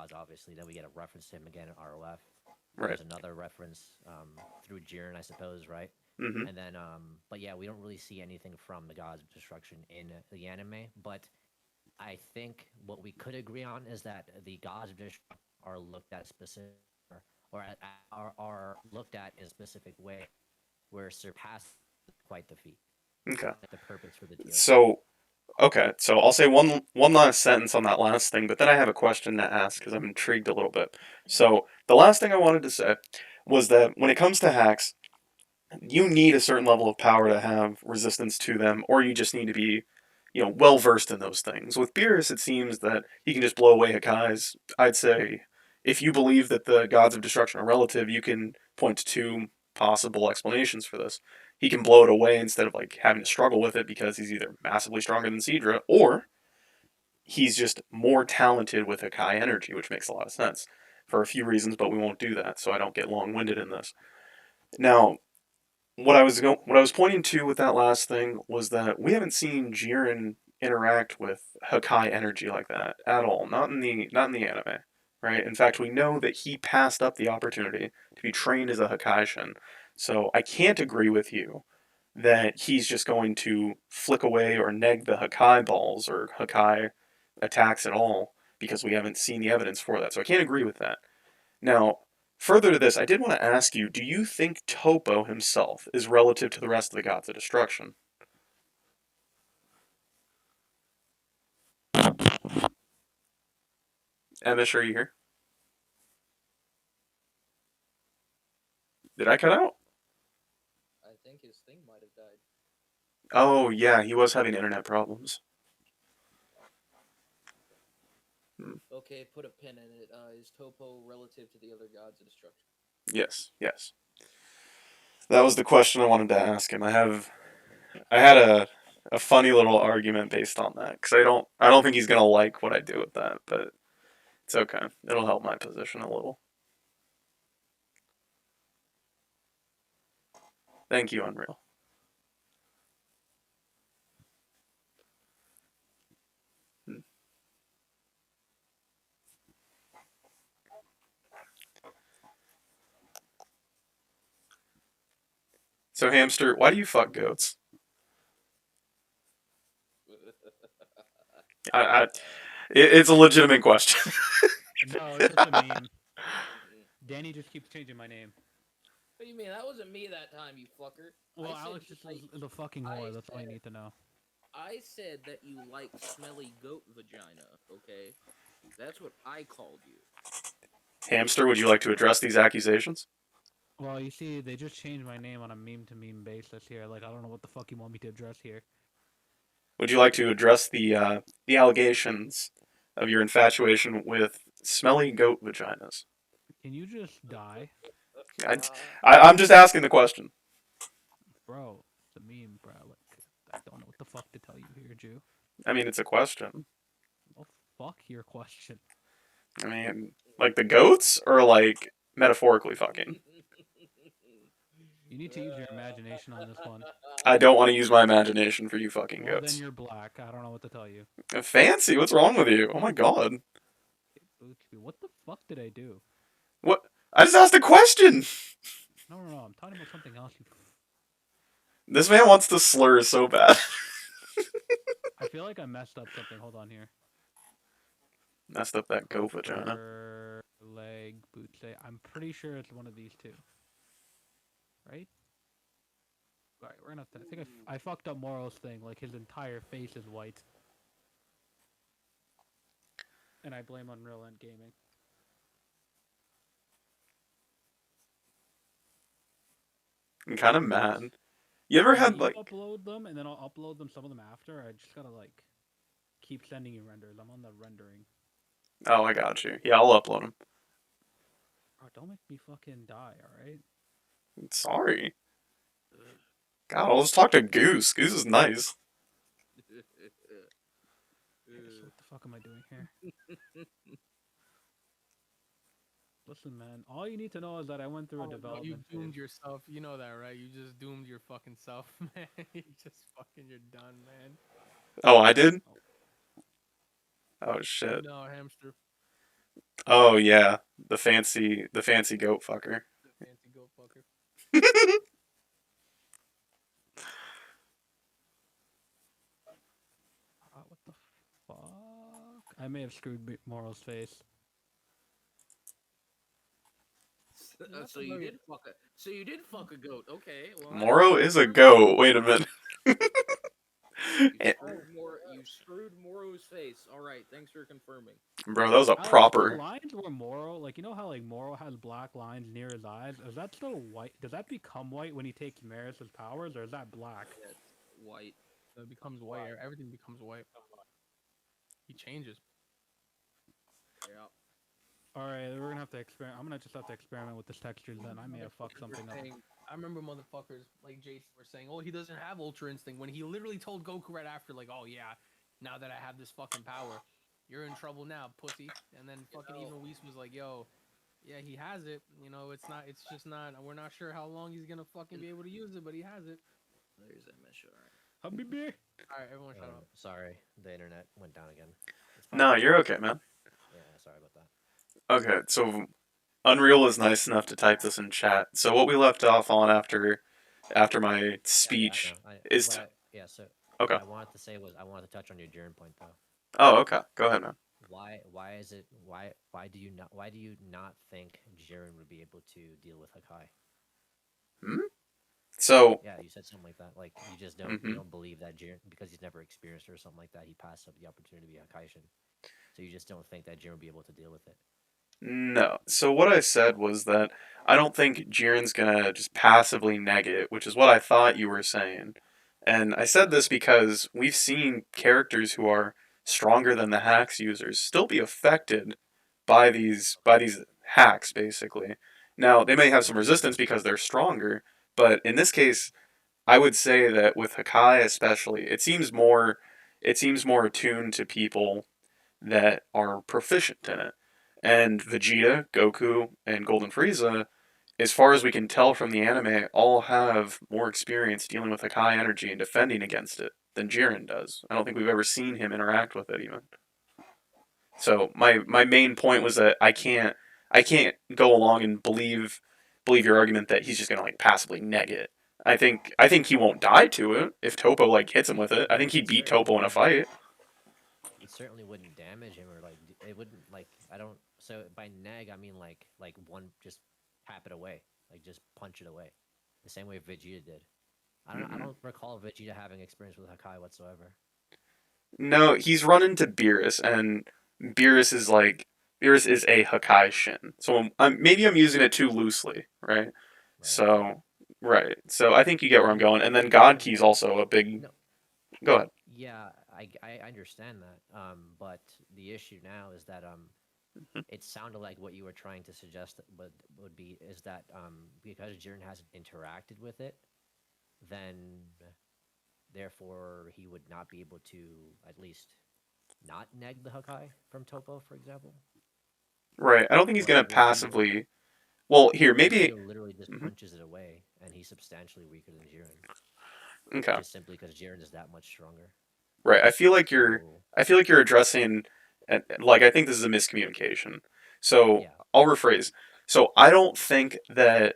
gods, obviously. Then we get a reference to him again in ROF. Right. There's another reference through Jiren, I suppose, right? Mm-hmm. And then, but yeah, we don't really see anything from the gods of destruction in the anime. But I think what we could agree on is that the gods of destruction are looked at specific, or are looked at in a specific way, where surpass quite the feat, Okay. like the purpose for the DLC. So okay, so I'll say one last sentence on that last thing, but then I have a question to ask because I'm intrigued a little bit. So the last thing I wanted to say was that when it comes to hacks, you need a certain level of power to have resistance to them, or you just need to be, well versed in those things. With Beerus, it seems that he can just blow away Hakai's. I'd say if you believe that the gods of destruction are relative, you can point to two possible explanations for this. He can blow it away instead of like having to struggle with it because he's either massively stronger than Seadra, or he's just more talented with Hakai energy, which makes a lot of sense for a few reasons, but we won't do that, so I don't get long-winded in this. Now, what I was pointing to with that last thing was that we haven't seen Jiren interact with Hakai energy like that at all. Not in the anime, right? In fact, we know that he passed up the opportunity to be trained as a Hakaishin. So I can't agree with you that he's just going to flick away or neg the Hakai balls or Hakai attacks at all because we haven't seen the evidence for that. So I can't agree with that. Now, further to this, I did want to ask you, do you think Topo himself is relative to the rest of the gods of destruction? Emish, are you here? Did I cut out? I think his thing might have died. Oh, yeah, he was having internet problems. Hmm. Okay, put a pin in it. Is Topo relative to the other gods of destruction? Yes, yes. That was the question I wanted to ask him. I had a funny little argument based on that because I don't think he's gonna like what I do with that, but it's okay. It'll help my position a little. Thank you, Unreal. Hmm. So, Hamster, why do you fuck goats? I it's a legitimate question. No, it's just a meme. Danny just keeps changing my name. What do you mean? That wasn't me that time, you fucker. Well, I said Alex just is a fucking whore. That's all you need to know. I said that you like smelly goat vagina. Okay, that's what I called you. Hamster, would you like to address these accusations? Well, you see, they just changed my name on a meme to meme basis here. Like, I don't know what the fuck you want me to address here. Would you like to address the allegations of your infatuation with smelly goat vaginas? Can you just die? I, I'm just asking the question. Bro, it's a meme, bro. Like, I don't know what the fuck to tell you here, Jew. I mean, it's a question. Well, fuck your question. I mean, like the goats or like metaphorically fucking? You need to use your imagination on this one. I don't want to use my imagination for you fucking Well, then goats. you're black. I don't know what to tell you. Fancy? What's wrong with you? Oh my god. What the fuck did I do? What? I just asked a question! No, no, no. I'm talking about something else. This man wants to slur so bad. I feel like I messed up something. Hold on here. Messed up that goat vagina. Leg, boots. I'm pretty sure it's one of these two. Right? Alright, we're gonna have to. I think I fucked up Moro's thing. Like, his entire face is white. And I blame Unreal End Gaming. I'm kind of mad. You ever had You like? upload them, and then I'll upload them, some of them after. I just gotta, like, keep sending you renders. I'm on the rendering. Oh, I got you. Yeah, I'll upload them. Bro, don't make me fucking die, alright? Sorry. God, I'll just talk to Goose. Goose is nice. Okay, so what the fuck am I doing here? Listen, man, all you need to know is that I went through a development You doomed phase. yourself. You know that, right? You just doomed your fucking self, man. You're done, man. Oh, I did? Oh shit. No, hamster. Oh yeah, the fancy goat fucker. The fancy goat fucker. What the fuck? I may have screwed Moral's face. That's So a you very did fuck a. So you did fuck a goat. Okay. Well, Moro is a goat. Wait a minute. You Eh, screwed more. You screwed Moro's face. All right. Thanks for confirming. Bro, that was a Alex, the proper. lines where Moro, like you know how like Moro has black lines near his eyes. Is that still white? Does that become white when he takes Maris's powers, or is that black? It's white. So it becomes white. Everything becomes white. He changes. Yeah. All right, we're gonna have to experiment. I'm gonna just have to experiment with the textures. Then I may have fucked something up. I remember motherfuckers like Jason were saying, "Oh, he doesn't have Ultra Instinct," when he literally told Goku right after, like, "Oh yeah, now that I have this fucking power, you're in trouble now, pussy." And then fucking even Whis was like, "Yo, yeah, he has it. You know, it's not. It's just not. We're not sure how long he's gonna fucking be able to use it, but he has it." There's Emosh. All right. Habibi. All right, everyone, shut up. Sorry, the internet went down again. It's No, fine. you're okay, man. Yeah, sorry about that. Okay, so Unreal is nice enough to type this in chat. So what we left off on after my speech Yeah, I know. is Yeah, so okay. what I wanted to say was I wanted to touch on your Jiren point though. Oh, okay. Go ahead, man. Why is it why do you not think Jiren would be able to deal with Hakai? Hmm? So, Yeah, you said something like that. Like you just don't mhm. you don't believe that Jiren because he's never experienced it or something like that. He passed up the opportunity to be Hakaishin. So you just don't think that Jiren would be able to deal with it. No. So what I said was that I don't think Jiren's gonna just passively neg it, which is what I thought you were saying. And I said this because we've seen characters who are stronger than the hacks users still be affected by these hacks, basically. Now they may have some resistance because they're stronger, but in this case, I would say that with Hakai especially, it seems more attuned to people that are proficient in it. And Vegeta, Goku, and Golden Frieza, as far as we can tell from the anime, all have more experience dealing with Hakai energy and defending against it than Jiren does. I don't think we've ever seen him interact with it even. So my main point was that I can't go along and believe your argument that he's just gonna like passively neg it. I think he won't die to it if Topo like hits him with it. I think he'd beat Topo in a fight. It certainly wouldn't damage him or like it wouldn't like I don't so by neg I mean like one just tap it away like just punch it away the same way Vegeta did. I Mhm. don't recall Vegeta having experience with Hakai whatsoever. No, he's run into Beerus, and Beerus is like Beerus is a Hakai Shin. So maybe I'm using it too loosely, right? Right. So right. So I think you get where I'm No, going. And then no, God no, Key's also a big. no. Go ahead. Yeah, I understand that. But the issue now is that it sounded like what you were trying to suggest that would be is that because Jiren hasn't interacted with it, then therefore he would not be able to at least not neg the Hakai from Topo, for example. Right. I don't think he's But gonna Vegeta, passively. Well, here but maybe. Vegeta literally just Mhm. punches it away, and he's substantially weaker than Jiren, Okay. just simply because Jiren is that much stronger. Right. I feel like you're. So I feel like you're addressing. Like I think this is a miscommunication. So yeah, I'll rephrase. So I don't think that.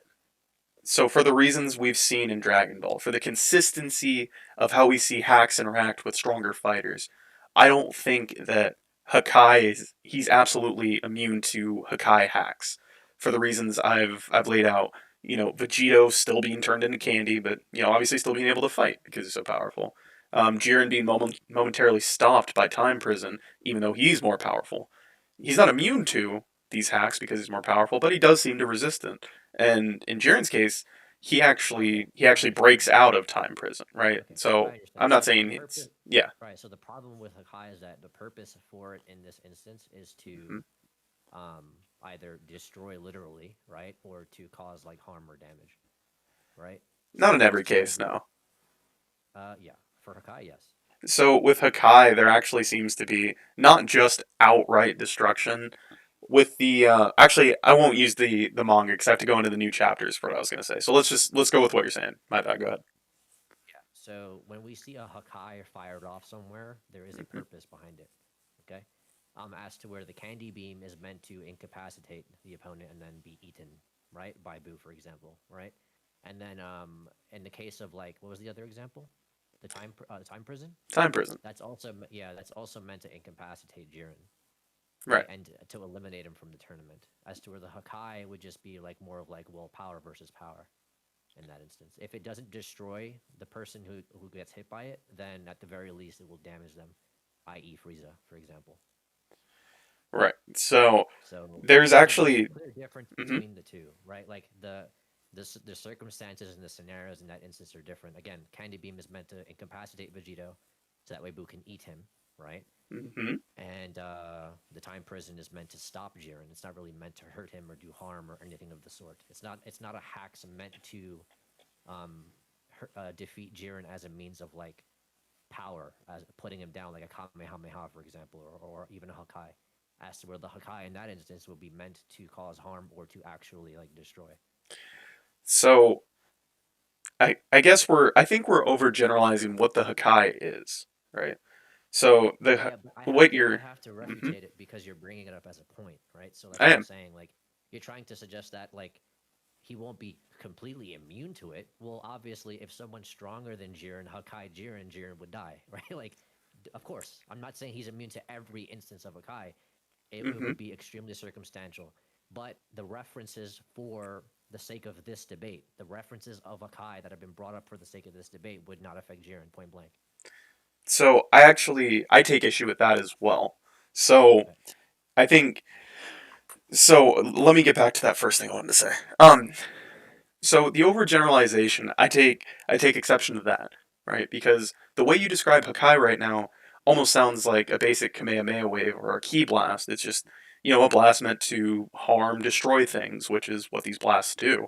So for the reasons we've seen in Dragon Ball, for the consistency of how we see hacks interact with stronger fighters, I don't think that Hakai is he's absolutely immune to Hakai hacks. For the reasons I've laid out, Vegito still being turned into candy, but obviously still being able to fight because he's so powerful. Jiren being momentarily stopped by time prison, even though he's more powerful. He's not immune to these hacks because he's more powerful, but he does seem to resist them. And in Jiren's case, he actually breaks out of time prison, right? okay, I So I'm understand. not So the saying purpose, it's yeah. right? So the problem with Hakai is that the purpose for it in this instance is to Mhm. either destroy literally, right, or to cause like harm or damage, right? Not in So every it's kind of case, no. yeah, for Hakai, yes. So with Hakai, there actually seems to be not just outright destruction. With the actually, I won't use the manga because I have to go into the new chapters for what I was gonna say. So let's go with what you're saying. My bad. Go ahead. Yeah. So when we see a Hakai fired off somewhere, there is a Mhm. purpose behind it. Okay. as to where the candy beam is meant to incapacitate the opponent and then be eaten, right, by Boo, for example, right? And then in the case of like, what was the other example? The time prison. Time prison. That's also meant to incapacitate Jiren, Right. right, and to eliminate him from the tournament. As to where the Hakai would just be like more of like, well, power versus power in that instance. If it doesn't destroy the person who gets hit by it, then at the very least it will damage them, i.e., Frieza, for example. Right. So So there's there's a actually. clear difference Mhm. between the two, right? Like the circumstances and the scenarios in that instance are different. Again, Candy Beam is meant to incapacitate Vegito, so that way Boo can eat him, right? Mhm. And the Time Prison is meant to stop Jiren. It's not really meant to hurt him or do harm or anything of the sort. It's not a hacks meant to defeat Jiren as a means of like power, as putting him down like a Kamehameha, for example, or even a Hakai. As to where the Hakai in that instance will be meant to cause harm or to actually like destroy. So I guess I think we're overgeneralizing what the Hakai is, right? So Yeah, but what you're. I have to Mhm. refutate it because you're bringing it up as a point, right? So that's I what I'm am. saying. Like you're trying to suggest that like he won't be completely immune to it. Well, obviously, if someone's stronger than Jiren, Hakai Jiren, Jiren would die, right? Like, of course, I'm not saying he's immune to every instance of Hakai. It Mhm. would be extremely circumstantial. But the references for the sake of this debate, the references of Akai that have been brought up for the sake of this debate would not affect Jiren point blank. So I take issue with that as well. So Okay. I think so. Let me get back to that first thing I wanted to say. So the overgeneralization, I take exception to that, right? Because the way you describe Hakai right now almost sounds like a basic Kamehameha wave or a ki blast. It's just a blast meant to harm, destroy things, which is what these blasts do.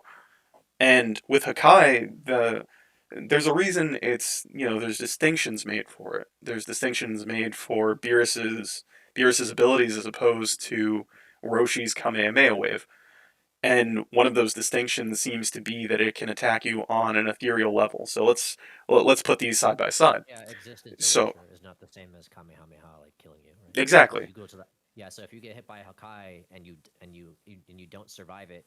And with Hakai, there's a reason there's distinctions made for it. There's distinctions made for Beerus's abilities as opposed to Roshi's Kamehameha wave. And one of those distinctions seems to be that it can attack you on an ethereal level. So let's put these side by side. Yeah, existence So erasure is not the same as Kamehameha, like killing you, right? So if exactly. you go to the yeah, so if you get hit by a Hakai and you don't survive it,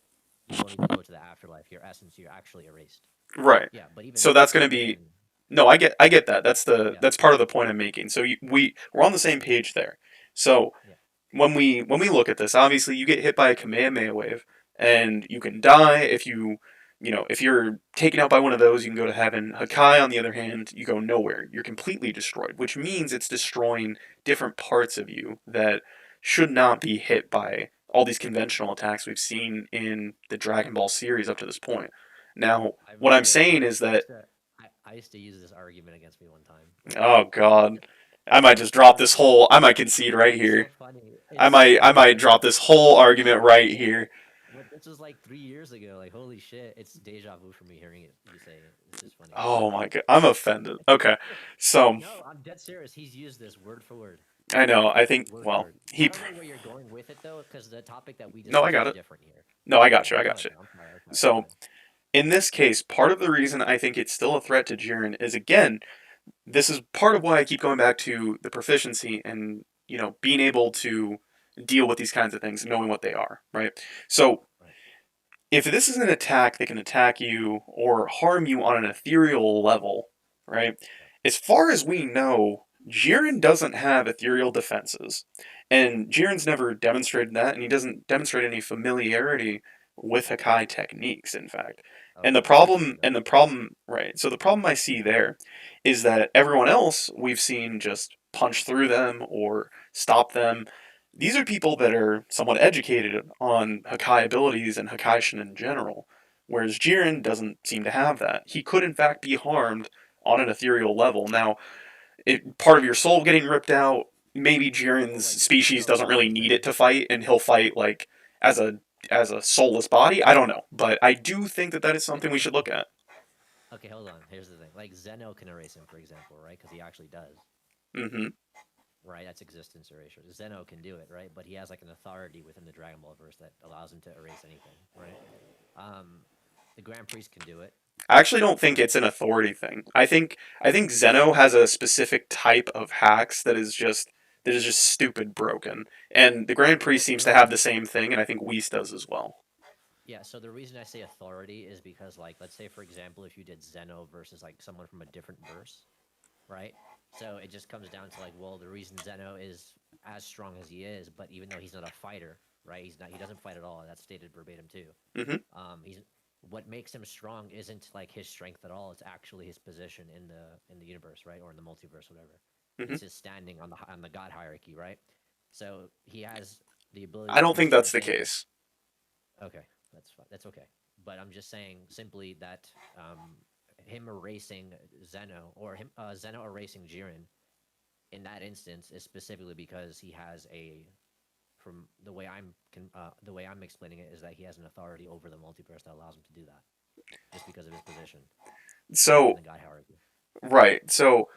you don't even go to the afterlife. Your essence, you're actually erased. Right. Yeah, but So that's going to even be then, no. I get that. yeah, That's part of the point I'm making. So we're on the same page there. So yeah. when we look at this, obviously you get hit by a Kamehameha wave, and you can die if you're taken out by one of those, you can go to heaven. Hakai, on the other hand, you go nowhere. You're completely destroyed, which means it's destroying different parts of you that should not be hit by all these conventional attacks we've seen in the Dragon Ball series up to this point. Now, I what I'm remember saying is that I used to use this argument against me one time. Like, oh god, I might just it drop was this so whole. I might concede right it's so here. funny. It's so I funny, might right? drop this whole argument right here. But this was like 3 years ago. Like, holy shit! It's deja vu for me hearing it. You saying it. It's just funny. Oh my god, I'm offended. Okay, so No, I'm dead serious. He's used this word for word, I know. I think word for well, word. I he. don't know where you're going with it though, because the topic that we No, I discussed got is it. different here. No, I got Yeah, you. I go got ahead. you. I'm sorry. Go So ahead. in this case, part of the reason I think it's still a threat to Jiren is again, this is part of why I keep going back to the proficiency and being able to deal with these kinds of things, knowing what they are. Right. So Right. if this is an attack that can attack you or harm you on an ethereal level, right? Right. As far as we know, Jiren doesn't have ethereal defenses. And Jiren's never demonstrated that, and he doesn't demonstrate any familiarity with Hakai techniques, in fact. Okay. Fair enough. Right, so the problem I see there is that everyone else we've seen just punch through them or stop them. These are people that are somewhat educated on Hakai abilities and Hakaishin in general, whereas Jiren doesn't seem to have that. He could, in fact, be harmed on an ethereal level. Now, part of your soul getting ripped out, maybe Well, Jiren's like species Zeno doesn't can really do need it things. to fight, and he'll fight like as a soulless body. I don't know, but I do think that that is something we should look at. Okay, hold on. Here's the thing. Like Zeno can erase him, for example, right? Because he actually does. Mm-hmm. Right. That's existence erasure. Zeno can do it, right? But he has like an authority within the Dragon Ball verse that allows him to erase anything, right? Um, the Grand Priest can do it, I actually don't think right? it's an authority thing. I think Zeno has a specific type of hacks that is just that is just stupid broken. And the Grand Priest seems to have the same thing, and I think Whis does as well. Yeah, so the reason I say authority is because, like, let's say, for example, if you did Zeno versus, like, someone from a different verse, right? So it just comes down to, like, well, the reason Zeno is as strong as he is, but even though he's not a fighter, right? He doesn't fight at all. That's stated verbatim, too. Hmm. He's what makes him strong isn't, like, his strength at all. It's actually his position in the universe, right? Or in the multiverse, whatever. Hmm. It's his standing on the god hierarchy, right? So he has the ability I to don't do think certain that's the things. case. Okay, that's fine. That's okay. But I'm just saying simply that him erasing Zeno or Zeno erasing Jiren in that instance is specifically because he has from the way I'm explaining it is that he has an authority over the multiverse that allows him to do that just because of his position in So, the god hierarchy. right. So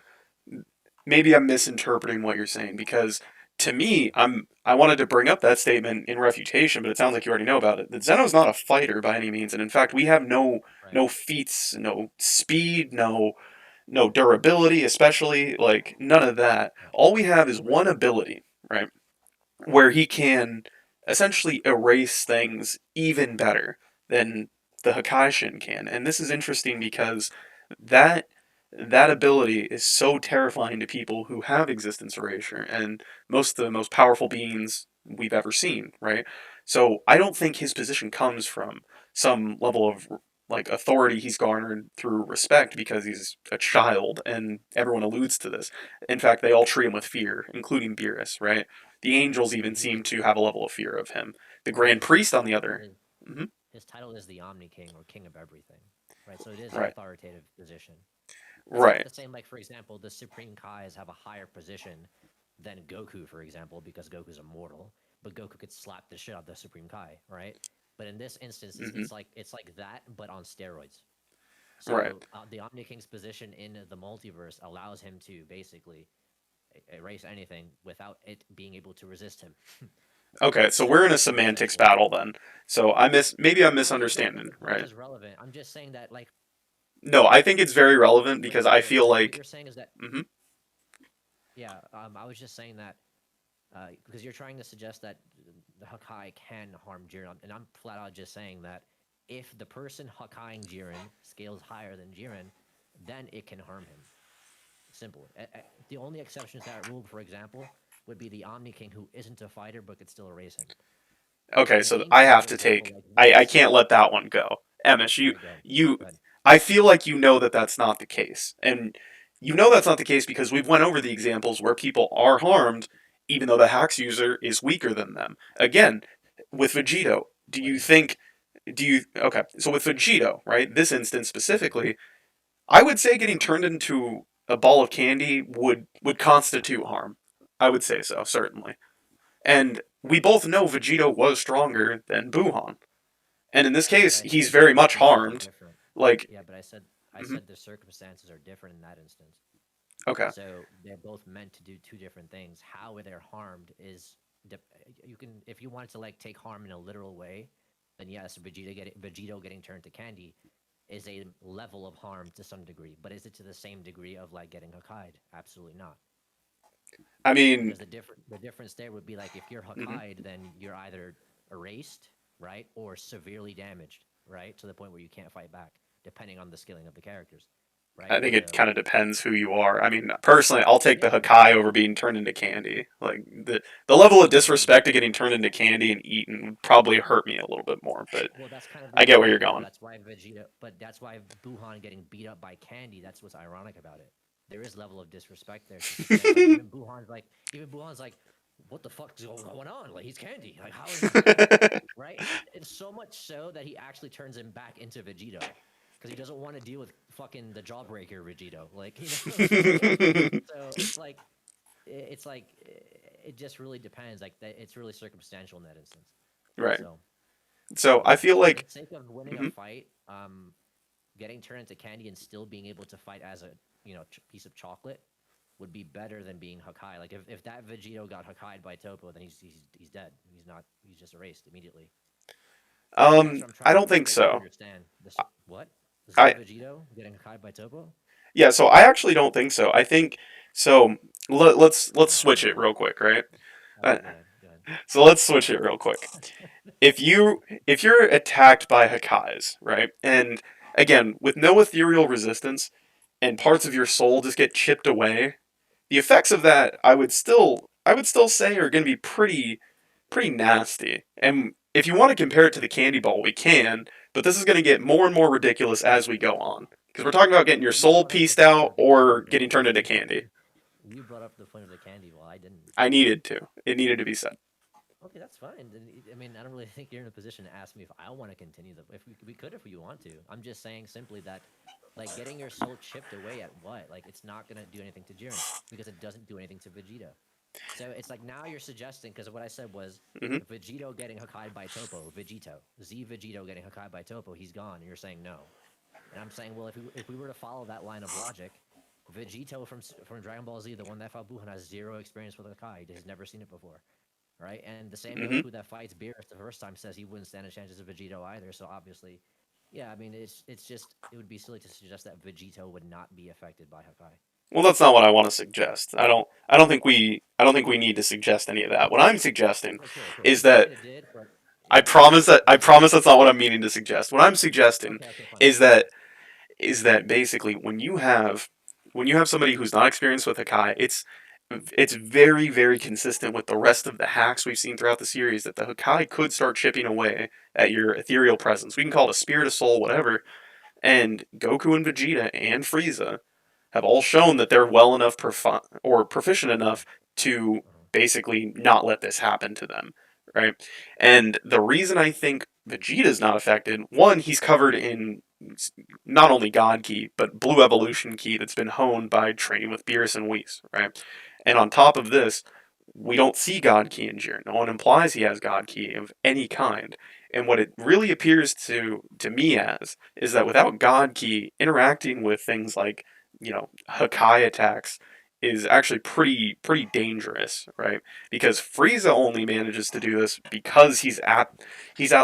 maybe I'm misinterpreting what you're saying because to me, I wanted to bring up that statement in refutation, but it sounds like you already know about it. That Zeno's not a fighter by any means, and in fact, we have Right. no feats, no speed, no durability, especially like none of that. Right. All we have is one ability, right? Where he can essentially erase things even better than the Hakaishin can. And this is interesting because that that ability is so terrifying to people who have existence erasure and most of the most powerful beings we've ever seen, right? So I don't think his position comes from some level of like authority he's garnered through respect because he's a child and everyone alludes to this. In fact, they all treat him with fear, including Beerus, right? The angels even seem to have a level of fear of him. The Well, Grand Priest, on the other, mhm, his title is the Omni King or King of Everything, right? So it is an right, authoritative position. It's not right, the same, like, for example, the Supreme Kais have a higher position than Goku, for example, because Goku's immortal, but Goku could slap the shit out of the Supreme Kai, right? But in this instance, hmm, it's like that, but on steroids. right. So the Omni King's position in the multiverse allows him to basically erase anything without it being able to resist him. Okay, so we're So in a semantics essentially, battle then. So maybe I'm well, misunderstanding, which right? is relevant. I'm just saying that, like, No, I think it's very relevant wait, because I wait. feel So what like, you're saying is that, hmm, yeah, I was just saying that because you're trying to suggest that the Hakai can harm Jiren, and I'm flat out just saying that if the person Hakaiing Jiren scales higher than Jiren, then it can harm him. Simple. The only exceptions to that rule, for example, would be the Omni King who isn't a fighter but could still erase him. okay, The so I angels, have for to example, take, like I Whis. can't let that one go. Emish, All right, go ahead. you, Go ahead. I feel like you know that that's not the case. And you know that's not the case because we've went over the examples where people are harmed even though the hacks user is weaker than them. Again, with Vegito, do What you is that? think, okay, so with Vegito, right, this instance specifically, I would say getting turned into a ball of candy would constitute harm. I would say so, certainly. And we both know Vegito was stronger than Buhan. And in this Yeah, but case, I he's said the very much circumstances are harmed. different. Like, Yeah, but I mhm, said the circumstances are different in that instance. okay. So they're both meant to do two different things. How they're harmed is you can if you wanted to, like, take harm in a literal way, then yes, Vegito getting turned to candy is a level of harm to some degree. But is it to the same degree of, like, getting Hokkai'd? Absolutely not. I mean, Because the difference there would be, like, if you're mhm, Hokkai'd, then you're either erased, right, or severely damaged, right, to the point where you can't fight back, depending on the skilling of the characters, right? I think it So kind of depends who you are. I mean, personally, I'll take the yeah, Hakai over being turned into candy. Like, the level of well, disrespect of getting turned into candy and eaten would probably hurt me a little bit more, but well, that's kind of the I get where point, you're though. going. That's why Buhan getting beat up by Candy. That's what's ironic about it. There is level of disrespect there to say, like, even Buhan's like, what the fuck is going on? Like, he's Candy. Like, how is this happening? Right? It's so much so that he actually turns him back into Vegito because he doesn't want to deal with fucking the Jawbreaker Vegito. Like, you know what I'm saying? So it's like it just really depends. Like, it's really circumstantial in that instance. Right. So. So But I yeah, feel for the like, sake of winning a mhm, fight, getting turned into candy and still being able to fight as a piece of chocolate would be better than being Hakai. Like, if that Vegito got Hakai'd by Topo, then he's dead. He's just erased immediately. That's what I'm I trying don't to think get you to so. understand. What? I Zen Vegito getting Hakai'd by Topo? Yeah, so I actually don't think so. I think so. let's switch it real quick, right? Okay, Uh, go ahead. Go ahead. so let's switch it real quick. If you're attacked by Hakais, right, and again with no ethereal resistance, and parts of your soul just get chipped away, the effects of that I would still say are going to be pretty nasty. And if you want to compare it to the candy ball, we can, but this is going to get more and more ridiculous as we go on because we're talking about getting your Well, you soul brought up the pieced point out of the or candy. getting turned into candy. You brought up the point of the candy. Well, I didn't. I needed to. It needed to be said. Okay, that's fine. I mean, I don't really think you're in a position to ask me if I want to continue the. If we could, if you want to. I'm just saying simply that, like, getting your soul chipped away at what? Like, it's not gonna do anything to Jiren because it doesn't do anything to Vegeta. So it's like now you're suggesting because what I said was Hmm. Vegito getting Hakai by Topo, Vegito getting Hakai by Topo, he's gone. And you're saying no, and I'm saying, well, if we were to follow that line of logic, Vegito from Dragon Ball Z, the one that fought Buhan, has zero experience with Hakai. He's never seen it before, right? And the same Hmm. Goku that fights Beerus the first time says he wouldn't stand a chance as a Vegito either. So obviously, yeah, I mean, it's just it would be silly to suggest that Vegito would not be affected by Hakai. Well, that's not what I want to suggest. I don't think we need to suggest any of that. What I'm suggesting Okay, cool, cool. is You that kind of did, but I promise that's not what I'm meaning to suggest. What I'm suggesting okay, fine. is that basically when you have somebody who's not experienced with Hakai, it's very consistent with the rest of the hacks we've seen throughout the series that the Hakai could start chipping away at your ethereal presence. We can call it a spirit, a soul, whatever. And Goku and Vegeta and Frieza have all shown that they're well enough or proficient enough to basically not let this happen to them, right? And the reason I think Vegeta's not affected, one, he's covered in not only God Ki, but Blue Evolution Ki that's been honed by training with Beerus and Whis, right? And on top of this, we don't see God Ki in Jiren. No one implies he has God Ki of any kind. And what it really appears to me as is that without God Ki interacting with things like Hakai attacks is actually pretty dangerous, right? Because Frieza only manages to do this because he's at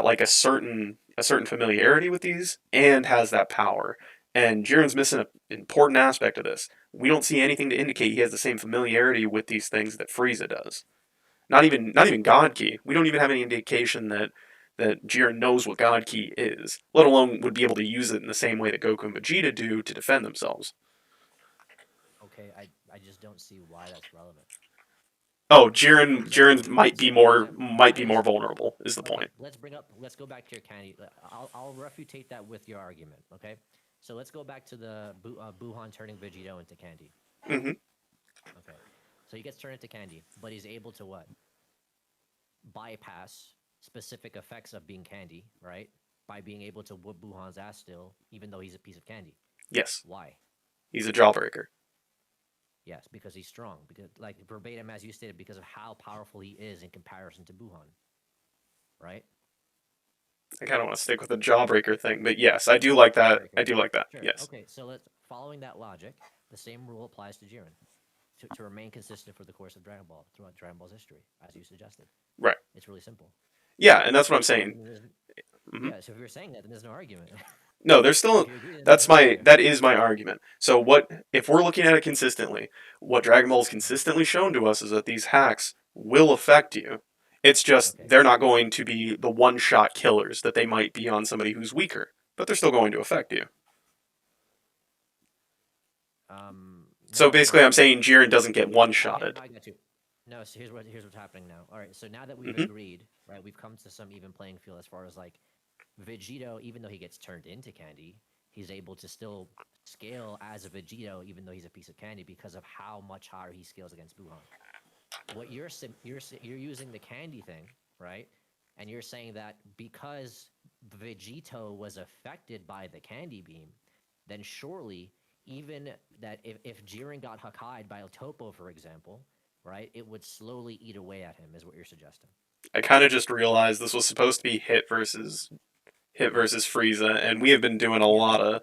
like a certain familiarity with these and has that power. And Jiren's missing an important aspect of this. We don't see anything to indicate he has the same familiarity with these things that Frieza does. Not even God Ki. We don't even have any indication that Jiren knows what God Ki is, let alone would be able to use it in the same way that Goku and Vegeta do to defend themselves. Okay, I just don't see why that's relevant. Oh, Let's Jiren might be so for example, more vulnerable is the okay, point. let's go back to your candy. I'll refutate that with your argument. Okay, so let's go back to the Buhan turning Vegito into candy. Hmm. Okay, so he gets turned into candy, but he's able to what? Bypass specific effects of being candy, right? By being able to whoop Buhan's ass still, even though he's a piece of candy. Yes, Why? he's a jawbreaker. Yes, because he's strong. Because, like verbatim as you stated, because of how powerful he is in comparison to Buhan, right? I kind of want to stick with the jawbreaker thing, but yes, I do like that. I Jawbreaker. do like that. Sure. Yes. Okay, so let's following that logic, the same rule applies to Jiren. To remain consistent for the course of Dragon Ball throughout Dragon Ball's history, as you suggested. Right. It's really simple. Yeah, and that's what I'm I saying. mean, Hmm. yeah, so if you're saying that, then there's no argument. No, there's still If you agree, then there's no argument. that is my argument. So what if we're looking at it consistently? What Dragon Ball's consistently shown to us is that these hacks will affect you. It's just Okay. they're not going to be the one-shot killers that they might be on somebody who's weaker, but they're still going to affect you. So No, basically, because I'm saying Jiren no, doesn't get okay, one-shotted. I got you. No, so here's what's happening now. All right, so now that we've Hmm. agreed, right, we've come to some even playing field as far as like Vegito, even though he gets turned into candy, he's able to still scale as a Vegito, even though he's a piece of candy, because of how much higher he scales against Buhan. What you're using the candy thing, right? And you're saying that because Vegito was affected by the candy beam, then surely even that if Jiren got Hakkai'd by Topo, for example, right, it would slowly eat away at him, is what you're suggesting. I kind of just realized this was supposed to be hit versus Frieza, and we have been doing Yeah, a lot of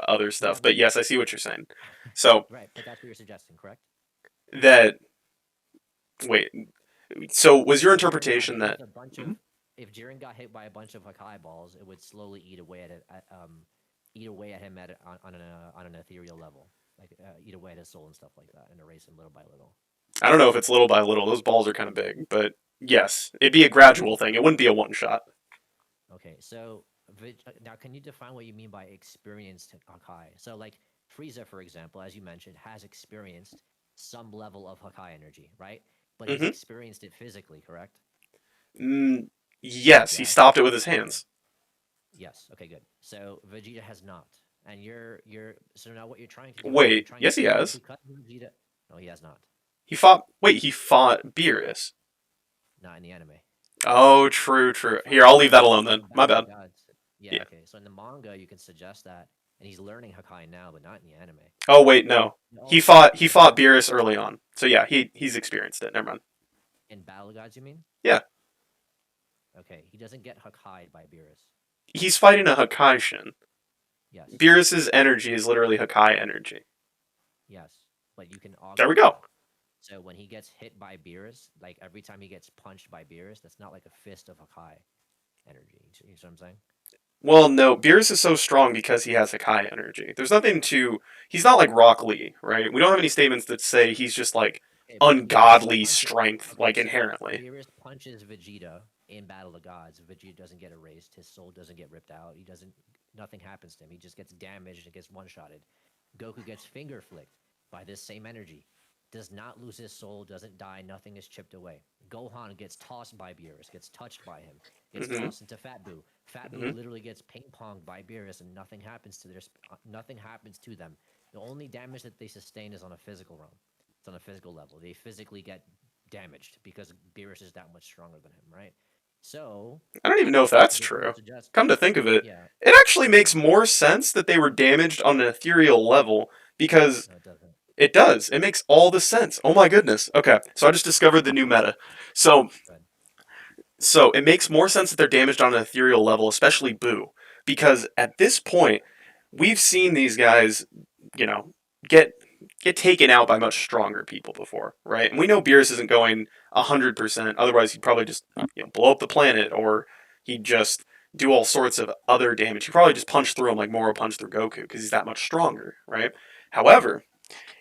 other yeah, stuff. But yes, I see what you're saying. So right, but that's what you're suggesting, correct? that wait, so was your If Jiren got interpretation hit that with a bunch Mhm. of, if Jiren got hit by a bunch of Hakkai balls, it would slowly eat away at it, eat away at him on an ethereal level. eat away at his soul and stuff like that, and erase him little by little. I don't know if it's little by little. Those balls are kind of big, but yes, it'd be a gradual thing. It wouldn't be a one shot. Okay, so now can you define what you mean by experienced Hakai? So like Frieza, for example, as you mentioned, has experienced some level of Hakai energy, right? But he's Mm-hmm. experienced it physically, correct? Yes, he Yes. stopped it with his Okay. hands. Yes. Okay. Good. So Vegeta has not, and you're so now what you're trying to do is you're Wait, trying to yes, he say has. because Vegeta. No, he has not. He fought. Wait, he fought Beerus. Not in the anime. Oh, true, true. Fought Here, I'll leave that Beerus alone then. in My Battle of bad. the Gods. Yeah. Yeah. Okay. So in the manga, you can suggest that, and he's learning Hakai now, but not in the anime. Oh wait, no. He Also, fought. He in fought Beerus early on. So yeah, he's experienced it. Never mind. in Battle of the Gods, you mean? Yeah, Okay. He doesn't get Hakai by Beerus. he's fighting a Hakaishin. Yes. Beerus's energy is literally Hakai energy. Yes. But you can augment There we go. that. So when he gets hit by Beerus, like every time he gets punched by Beerus, that's not like a fist of Hakai energy. You see what I'm saying? Well, no, Beerus is so strong because he has Hakai energy. There's nothing to. He's not like Rock Lee, right? We don't have any statements that say he's just like Okay, but ungodly strength, okay, like so inherently. Beerus punches Vegeta in Battle of Gods. Vegeta doesn't get erased. His soul doesn't get ripped out. He doesn't. Nothing happens to him. He just gets damaged and gets one-shotted. Goku gets finger flicked by this same energy. Does not lose his soul. Doesn't die. Nothing is chipped away. Gohan gets tossed by Beerus. Gets touched by him. Gets Hmm. tossed into Fat Boo. Fat Boo Hmm. literally gets ping-ponged by Beerus, and nothing happens to nothing happens to them. The only damage that they sustain is on a physical realm. It's on a physical level. They physically get damaged because Beerus is that much stronger than him, right? So I don't even know if that's Goku true. would suggest, Come to think of it, yeah, it actually no, makes more sense that they were damaged on an ethereal level because no, it doesn't. it does. It makes all the sense. Oh my goodness. Okay, so I just discovered the new meta. So Good. So it makes more sense that they're damaged on an ethereal level, especially Boo, because at this point, we've seen these guys, you know, get get taken out by much stronger people before, right? And we know Beerus isn't going 100%. Otherwise, he'd probably just blow up the planet, or he'd just do all sorts of other damage. He'd probably just punch through him like Moro punched through Goku because he's that much stronger, right? However,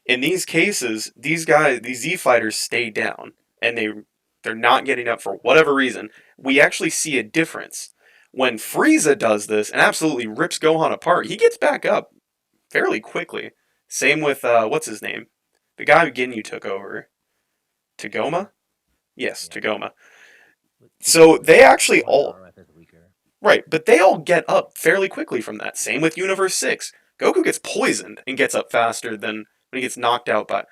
in these cases, these guys, these Z fighters, stay down, and they're not getting up for whatever reason. We actually see a difference when Frieza does this and absolutely rips Gohan apart. He gets back up fairly quickly. Same with what's his name, the guy who Ginyu took over, Tagoma. Yes, Yeah. Tagoma. But So Goku's they actually Gohan's all RF is weaker. right, but they all get up fairly quickly from that. Same with Universe 6. Goku gets poisoned and gets up faster than when he gets knocked out by.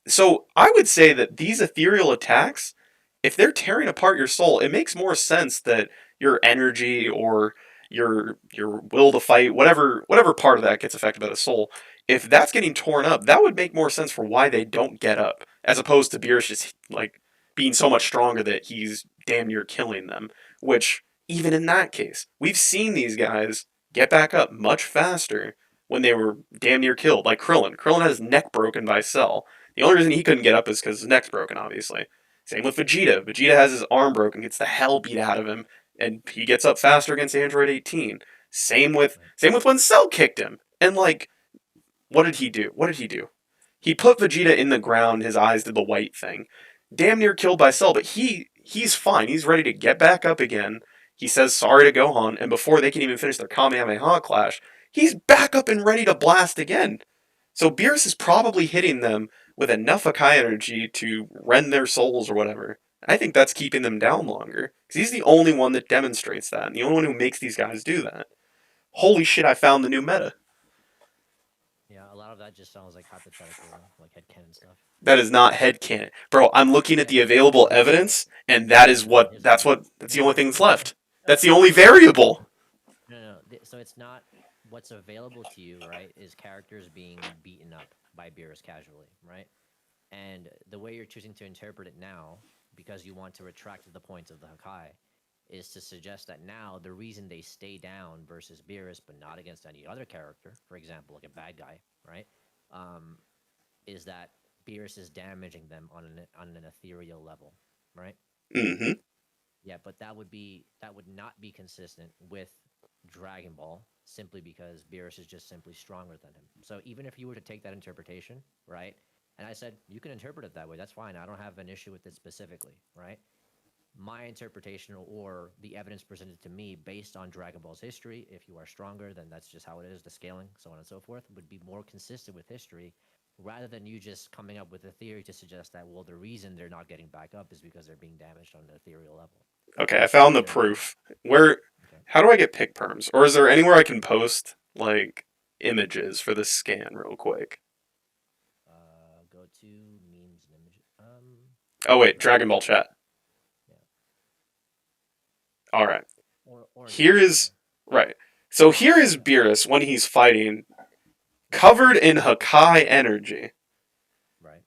So I would say that these ethereal attacks, if they're tearing apart your soul, it makes more sense that your energy or your will to fight, whatever part of that gets affected by the soul, if that's getting torn up, that would make more sense for why they don't get up, as opposed to Beerus just like being so much stronger that he's damn near killing them. Which even in that case, we've seen these guys get back up much faster when they were damn near killed, like Krillin. Krillin had his neck broken by Cell. The only reason he couldn't get up is because his neck's broken, obviously. Same with Vegeta. Vegeta has his arm broken, gets the hell beat out of him, and he gets up faster against Android 18. Right. Same with when Cell kicked him. And like, what did he do? What did he do? He put Vegeta in the ground, his eyes did the white thing. Damn near killed by Cell, but he's fine. He's ready to get back up again. He says sorry to Gohan, and before they can even finish their Kamehameha clash, he's back up and ready to blast again. So Beerus is probably hitting them with enough Akai energy to rend their souls or whatever. I think that's keeping them down longer. Because he's the only one that demonstrates that, and the only one who makes these guys do that. Holy shit, I found the new meta. Yeah, a lot of that just sounds like hypothetical, like headcanon stuff. That is not headcanon. Bro, I'm looking at Yeah, the available here's the thing. evidence, and that is No, here's the thing. that's No, the only no, thing that's no, left. no, That's the only variable. no. So it's not what's available to you, right? Is characters being beaten up by Beerus casually, right? And the way you're choosing to interpret it now, because you want to retract the points of the Hakai, is to suggest that now the reason they stay down versus Beerus, but not against any other character, for example, like a bad guy, right? Um, is that Beerus is damaging them on an ethereal level, right? Mm-hmm. Yeah, but that would not be consistent with Dragon Ball simply because Beerus is just simply stronger than him. So even if you were to take that interpretation, right? And I said you can interpret it that way. That's fine. I don't have an issue with it specifically, right? My interpretation or the evidence presented to me based on Dragon Ball's history, if you are stronger, then that's just how it is, the scaling, so on and so forth, would be more consistent with history rather than you just coming up with a theory to suggest that, well, the reason they're not getting back up is because they're being damaged on an ethereal level. Okay, I found the So, proof. Where? okay. How do I get pick perms? Or is there anywhere I can post like images for this scan real quick? Go to memes and images. Oh wait, No, Dragon Ball chat. yeah. All right. Or in Here Discord. is right. So here is Beerus when he's fighting, covered in Hakai energy. Right.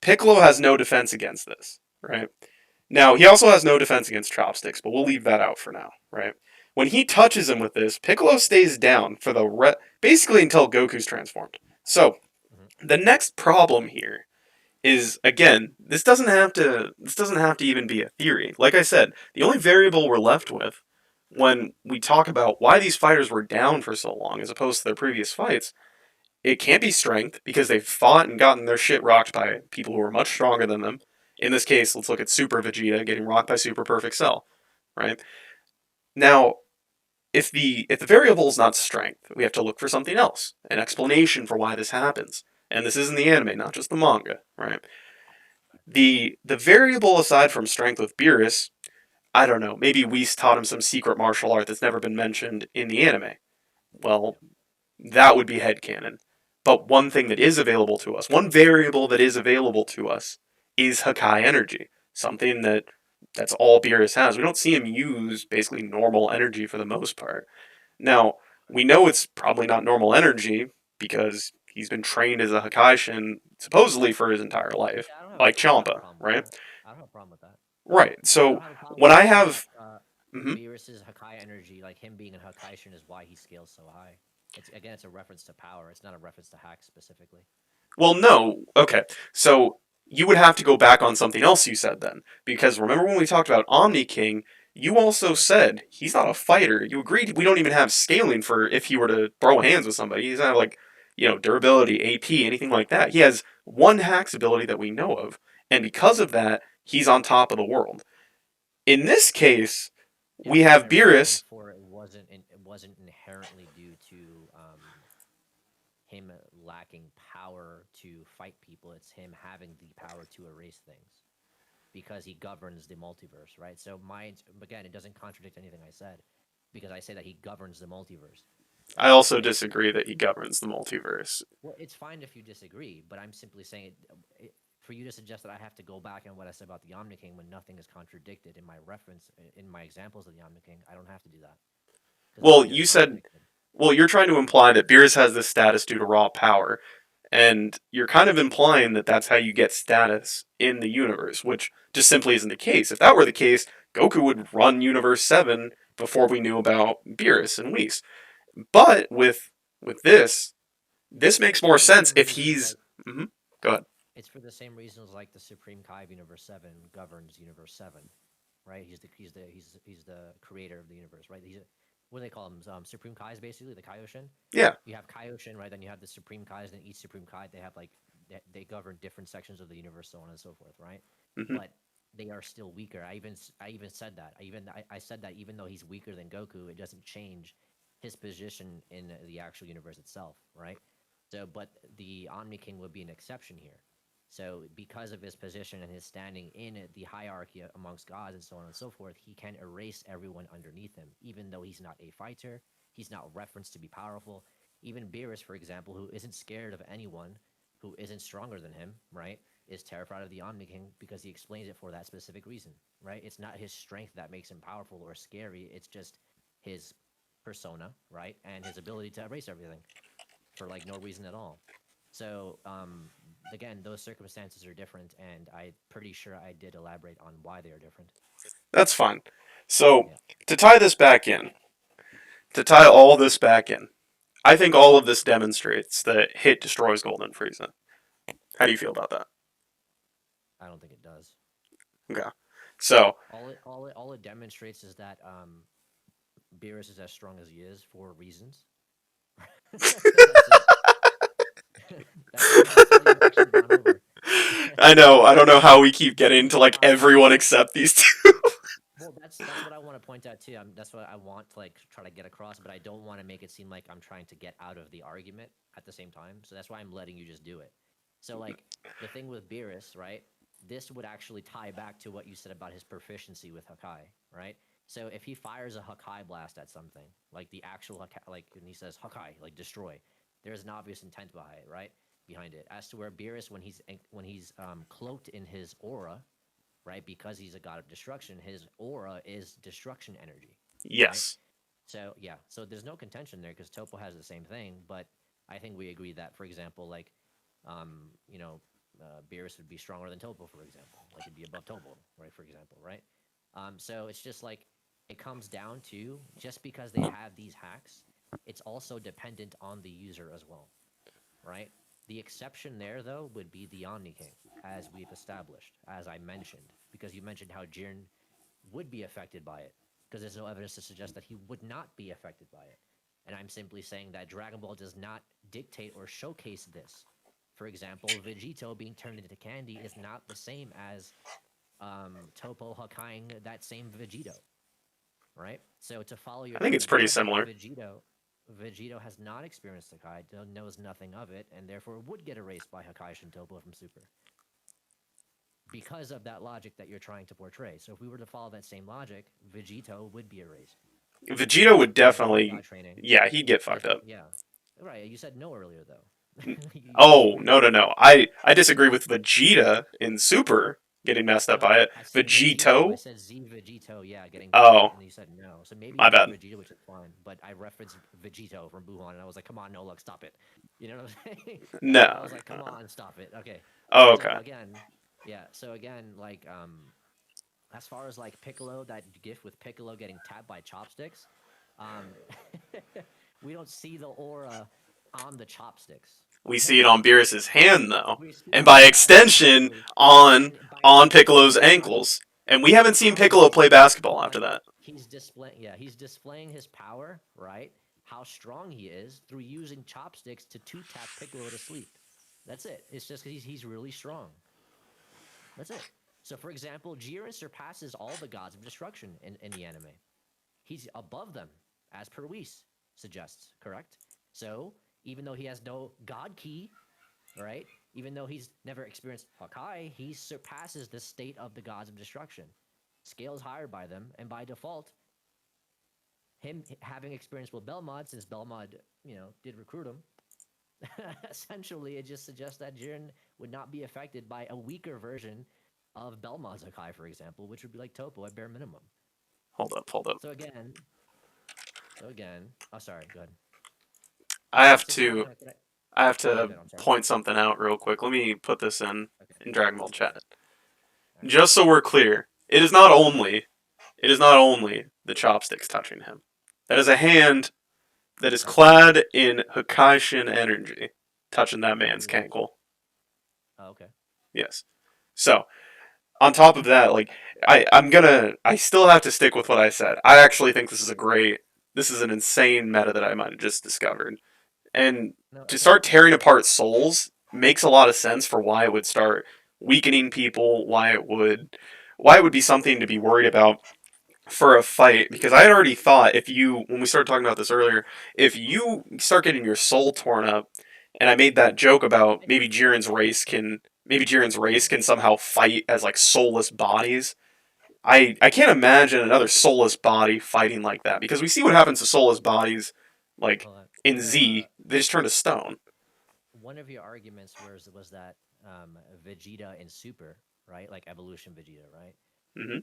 Piccolo has no defense against this, right? Now, he also has no defense against chopsticks, but we'll leave that out for now, right? When he touches him with this, Piccolo stays down for basically until Goku's transformed. So, Mm-hmm. the next problem here is again, this doesn't have to even be a theory. Like I said, the only variable we're left with when we talk about why these fighters were down for so long as opposed to their previous fights, it can't be strength because they've fought and gotten their shit rocked by people who are much stronger than them. In this case, let's look at Super Vegeta getting rocked by Super Perfect Cell, right? Now, if the variable is not strength, we have to look for something else, an explanation for why this happens. And this is in the anime, not just the manga, right? The variable aside from strength with Beerus, I don't know, maybe Whis taught him some secret martial art that's never been mentioned in the anime. Well, that would be headcanon. But one thing that is available to us, one variable that is available to us, is Hakai energy. Something that's all Beerus has. We don't see him use basically normal energy for the most part. Now, we know it's probably not normal energy because he's been trained as a Hakaishin supposedly for his entire life, Yeah, like I don't have a Champa, problem with right? that. I don't have a problem with that. Right. I So don't have a problem when with I saying that have, mhm. Beerus's Hakai energy, like him being a Hakaishin, is why he scales so high. It's a reference to power. It's not a reference to hacks specifically. Well, no. Okay. So you would have to go back on something else you said then. Because remember when we talked about Omni King, you also Right. said he's not a fighter. You agreed we don't even have scaling for if he were to throw hands with somebody. He's not like, durability, AP, anything like that. He has one hacks ability that we know of. And because of that, he's on top of the world. In this case, Yeah, we but my have reasoning Beerus. for it wasn't inherently due to him lacking power to fight people. It's him having the power to erase things because he governs the multiverse, right? So again, it doesn't contradict anything I said because I say that he governs the multiverse. I also Right? disagree that he governs the multiverse. Well, it's fine if you disagree, but I'm simply saying for you to suggest that I have to go back on what I said about the Omni King when nothing is contradicted in my reference, in my examples of the Omni King, I don't have to do that because Well, nothing is you said contradicted. Well, you're trying to imply that Beerus has this status due to raw power, and you're kind of implying that that's how you get status in the universe, which just simply isn't the case. If that were the case, Goku would run Universe 7 before we knew about Beerus and Whis. But with this makes It's for more the sense same if reasons he's. like Mhm. Go ahead. it's for the same reasons like the Supreme Kai of Universe 7 governs Universe 7, right? He's the creator of the universe, right? What do they call him? Supreme Kais, basically the Kaioshin. Yeah. You have Kaioshin, right? Then you have the Supreme Kais, and each Supreme Kai they have like they govern different sections of the universe, so on and so forth, right? Hmm. But they are still weaker. I even said that. I said that even though he's weaker than Goku, it doesn't change his position in the actual universe itself, right? So, but the Omni King would be an exception here. So, because of his position and his standing in the hierarchy amongst gods and so on and so forth, he can erase everyone underneath him, even though he's not a fighter. He's not referenced to be powerful. Even Beerus, for example, who isn't scared of anyone who isn't stronger than him, right, is terrified of the Omni King because he explains it for that specific reason, right? It's not his strength that makes him powerful or scary. It's just his persona, right, and his ability to erase everything for like no reason at all. So again, those circumstances are different, and I'm pretty sure I did elaborate on why they are different. That's fine. So Yeah, to tie this back in, to tie all this back in, I think all of this demonstrates that Hit destroys Golden Frieza. How do you feel about that? I don't think it does. Okay. So, All it demonstrates is that Beerus is as strong as he is for reasons, That's it. That's all you've actually gone over. I know. I don't know how we keep getting to like Um, everyone except these two. well, that's what I want to point out too. That's what I want to like try to get across, but I don't want to make it seem like I'm trying to get out of the argument at the same time. So that's why I'm letting you just do it. So like the thing with Beerus, right? This would actually tie back to what you said about his proficiency with Hakai, right? So if he fires a Hakai blast at something, like the actual Hakai, like when he says Hakai, like destroy, there's an obvious intent behind it, right? Behind it. As to where Beerus, when he's cloaked in his aura, right? Because he's a god of destruction, his aura is destruction energy, right? Yes. So yeah, so there's no contention there because Topo has the same thing, but I think we agree that, for example, like, you know, Beerus would be stronger than Topo, for example, like it'd be above Topo, right? For example, right? So it's just like it comes down to just because they have these hacks, it's also dependent on the user as well, right? The exception there, though, would be the Omni King, as we've established, as I mentioned, because you mentioned how Jiren would be affected by it, because there's no evidence to suggest that he would not be affected by it. And I'm simply saying that Dragon Ball does not dictate or showcase this. For example, Vegito being turned into candy is not the same as Topo Hakaiing that same Vegito, right? So to follow your I think train it's of pretty logic, similar. Vegito has not experienced Hakai, knows nothing of it, and therefore would get erased by Hakai Shintopo from Super. Because of that logic that you're trying to portray. So if we were to follow that same logic, Vegito would be erased. Vegeta would Because of definitely. Hakai training. Yeah, he'd get fucked up. Yeah. Right, you said no earlier, though. You Oh, disagreed. no. I disagree with Vegeta in Super getting messed up No, by it. I said Vegito. I Vegito? said Z Vegito, yeah, getting Oh, and you said no. So maybe my you meant bad. Vegeta, which is fine. But I referenced Vegito from Buhan, and I was like, come on, NoLuck, stop it. You know what I'm saying? I No. was like, come on, stop it. Okay. Oh, So okay. again, yeah. So again, like, as far as like Piccolo, that gif with Piccolo getting tapped by chopsticks, um, we don't see the aura on the chopsticks. We see it on Beerus's hand, though. We see, And by yeah, extension, exactly. on And by on extension, Piccolo's by ankles. And we haven't seen how Piccolo play basketball after one that. he's displaying, yeah, he's displaying his power, right? How strong he is through using chopsticks to two tap Piccolo to sleep. That's it. It's just because he's really strong. That's it. So, for example, Jiren surpasses all the gods of destruction in the anime. He's above them, as per Whis suggests, correct? So, even though he has no god key, right? Even though he's never experienced Hakai, he surpasses the state of the gods of destruction. Scales higher by them, and by default, him having experience with Belmod, since Belmod, did recruit him, essentially it just suggests that Jiren would not be affected by a weaker version of Belmod's Hakai, for example, which would be like Topo at bare minimum. Hold up. So again, oh sorry, go ahead. I have So to can I have oh, you're to good. I'm sorry. point something out real quick. Let me put this Okay. in Dragon Ball chat. All right. Just so we're clear, it is not only the chopsticks touching him. That is a hand that is clad in Hakaishin energy touching that man's cankle. Oh, okay. Yes. So, on top of that, like I still have to stick with what I said. I actually think this is an insane meta that I might have just discovered. And No, to okay. start tearing apart souls makes a lot of sense for why it would start weakening people, why it would be something to be worried about for a fight, because I had already thought, when we started talking about this earlier, if you start getting your soul torn up, and I made that joke about maybe Jiren's race can somehow fight as like soulless bodies. I can't imagine another soulless body fighting like that, because we see what happens to soulless bodies, like Hold on. in Z, they just turn to stone. One of your arguments was that Vegeta in Super, right? Like evolution Vegeta, right? Hmm.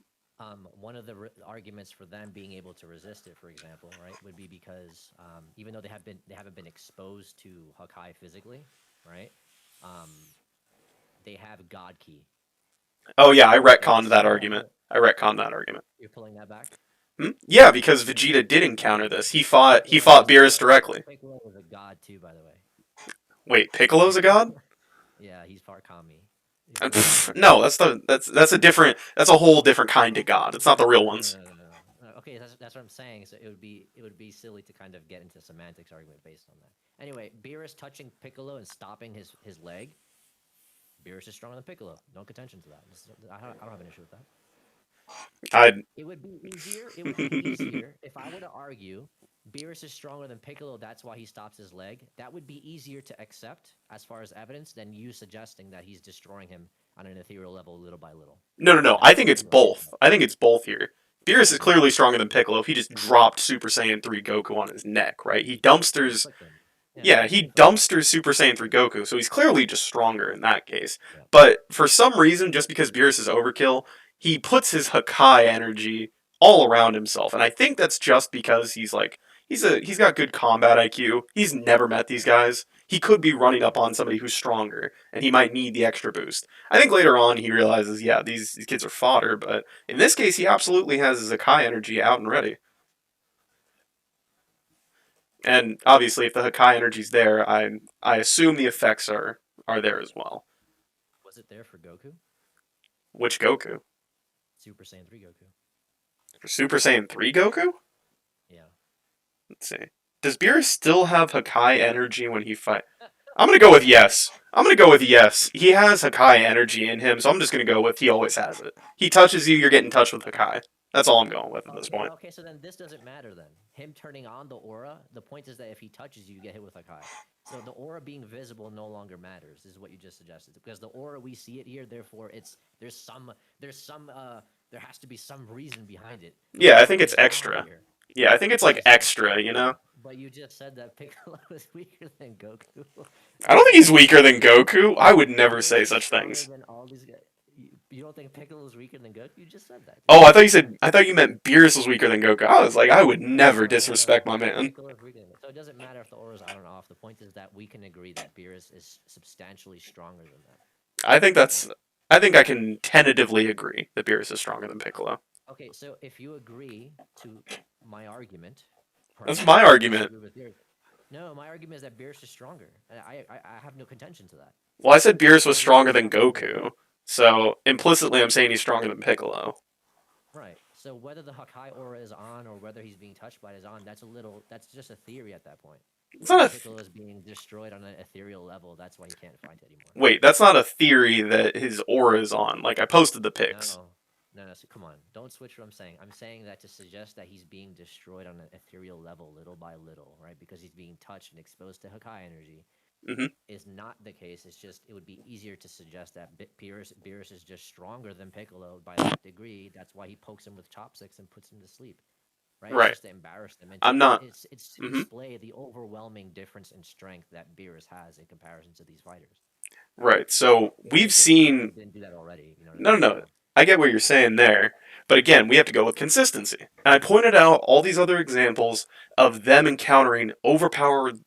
One of the arguments for them being able to resist it, for example, right, would be because even though they haven't been exposed to Hakai physically, right? Um, they have God Key. Oh yeah, I And retconned this that is argument. you're pulling that back. Yeah, because Vegeta did encounter this. He fought Beerus directly. Piccolo was a god too, by the way. Wait, Piccolo's a god? Yeah, he's part Kami. No, that's a whole different kind of god. It's not the real No, no, ones. no, no, no. Okay, okay, that's what I'm saying. So it would be silly to kind of get into semantics argument based on that. Anyway, Beerus touching Piccolo and stopping his leg. Beerus is stronger than Piccolo. No contention to that. I don't have an issue with that. I It would be easier. It would be easier if I were to argue Beerus is stronger than Piccolo. That's why he stops his leg. That would be easier to accept as far as evidence than you suggesting that he's destroying him on an ethereal level little by little. no. I think it's both. I think it's both here. Beerus is clearly stronger than Piccolo. He just dropped Super Saiyan 3 Goku on his neck, right? He dumpsters. Yeah, he dumpsters Super Saiyan 3 Goku, so he's clearly just stronger in that case. Yeah. But for some reason, just because Beerus is overkill, he puts his Hakai energy all around himself, and I think that's just because he's got good combat IQ. He's never met these guys. He could be running up on somebody who's stronger, and he might need the extra boost. I think later on he realizes, yeah, these kids are fodder, but in this case, he absolutely has his Hakai energy out and ready. And obviously, if the Hakai energy's there, I assume the effects are there as well. Was it there for Goku? Which Goku? Super Saiyan 3 Goku. For Super Saiyan 3 Goku? Yeah. Let's see. Does Beerus still have Hakai energy when he fight? I'm gonna go with yes. He has Hakai energy in him, so I'm just gonna go with he always has it. He touches you, you're getting in touch with Hakai. That's all I'm going with at this point. Okay, so then this doesn't matter then. Him turning on the aura, the point is that if he touches you, you get hit with Hakai. So the aura being visible no longer matters, is what you just suggested. Because the aura, we see it here, therefore there has to be some reason behind it. Yeah, I think it's extra. Yeah, I think it's like extra, you know? But you just said that Piccolo is weaker than Goku. I don't think he's weaker than Goku. I would never say such things. You don't think Piccolo is weaker than Goku? You just said that. Oh, I thought you meant Beerus was weaker than Goku. I was like, I would never disrespect my man. So it doesn't matter if the aura's on or off. The point is that we can agree that Beerus is substantially stronger than that. I think I can tentatively agree that Beerus is stronger than Piccolo. Okay, so if you agree to my argument, that's my argument. No, my argument is that Beerus is stronger. I have no contention to that. Well, I said Beerus was stronger than Goku, so implicitly I'm saying he's stronger than Piccolo. Right. So whether the Hakai aura is on or whether he's being touched by it is on, that's just a theory at that point. It's not Piccolo is being destroyed on an ethereal level. That's why he can't fight anymore. Wait, that's not a theory that his aura is on. Like, I posted the pics. No, so come on. Don't switch what I'm saying. I'm saying that to suggest that he's being destroyed on an ethereal level, little by little, right? Because he's being touched and exposed to Hakai energy. Is not the case. It's just, it would be easier to suggest that Beerus is just stronger than Piccolo by that degree. That's why he pokes him with chopsticks and puts him to sleep. Right? It's just to embarrass them. And It's to display the overwhelming difference in strength that Beerus has in comparison to these fighters. Right. So we've seen. Didn't do that already. You know No. I get what you're saying there, but again, we have to go with consistency. And I pointed out all these other examples of them encountering overpowering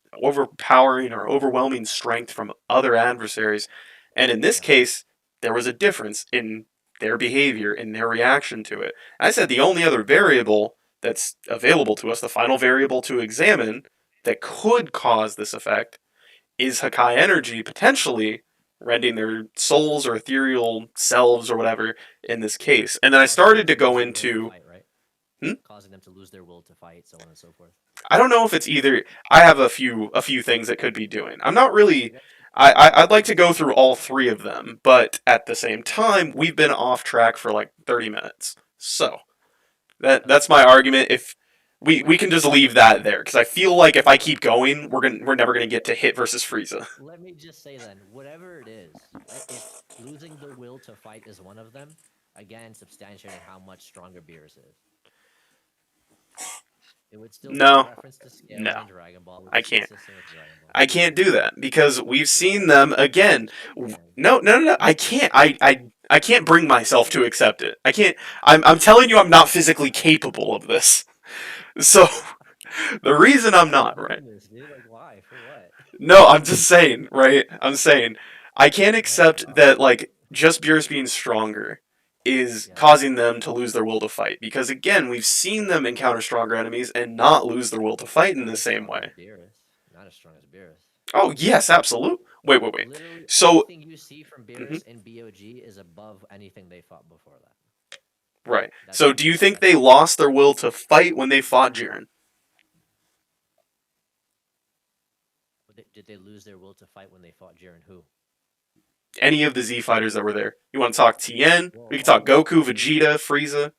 or overwhelming strength from other adversaries, and in this case, there was a difference in their behavior, in their reaction to it. I said the only other variable that's available to us, the final variable to examine that could cause this effect, is Hakai energy potentially rending their souls or ethereal selves or whatever in this case. And then I started to go into causing them to lose their will to fight, so on and so forth. I don't know if it's either. I have a few things that could be doing. I'm not really. I'd like to go through all three of them, but at the same time, we've been off track for like 30 minutes. So that's my argument. If we can just leave that there, because I feel like if I keep going, we're never gonna get to Hit versus Frieza. Let me just say then, whatever it is, if losing the will to fight is one of them, again substantiating how much stronger Beerus is. It would still be a reference to Scale and Dragon Ball. I can't do that because we've seen them again. No. I can't. I can't bring myself to accept it. I can't. I'm telling you, I'm not physically capable of this. So the reason I'm not, right? Why? For what? No, I'm just saying, right? I'm saying I can't accept that like just Beerus being stronger is causing them to lose their will to fight. Because again, we've seen them encounter stronger enemies and not lose their will to fight in the same way. Not as strong as Beerus. Oh yes, absolutely. Wait. So anything you see from Beerus in BOG is above anything they fought before that. Right. That's So do you think that's they lost their will to fight when they fought Jiren? did they lose their will to fight when they fought Jiren? Who? Any of the Z fighters that were there? You want to talk Tien? We Well, can talk Goku, only Vegeta, Frieza.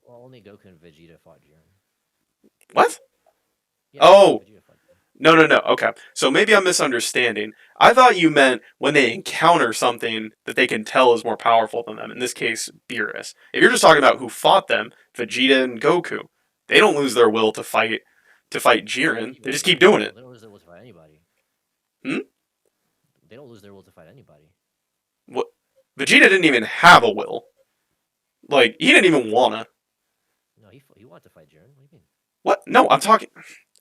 only Goku and Vegeta fought Jiren. What? Yeah, Goku and Oh, Vegeta fought Jiren. no, no, no. Okay. So maybe I'm misunderstanding. I thought you meant when they encounter something that they can tell is more powerful than them. In this case, Beerus. If you're just talking about who fought them, Vegeta and Goku, they don't lose their will to fight Jiren. They just keep doing it. They don't lose their will to fight anybody. Hmm? They don't lose their will to fight anybody. What? Vegeta didn't even have a will. Like he didn't even wanna. No, he wanted to fight Jiren. What do you mean? What? No, I'm talking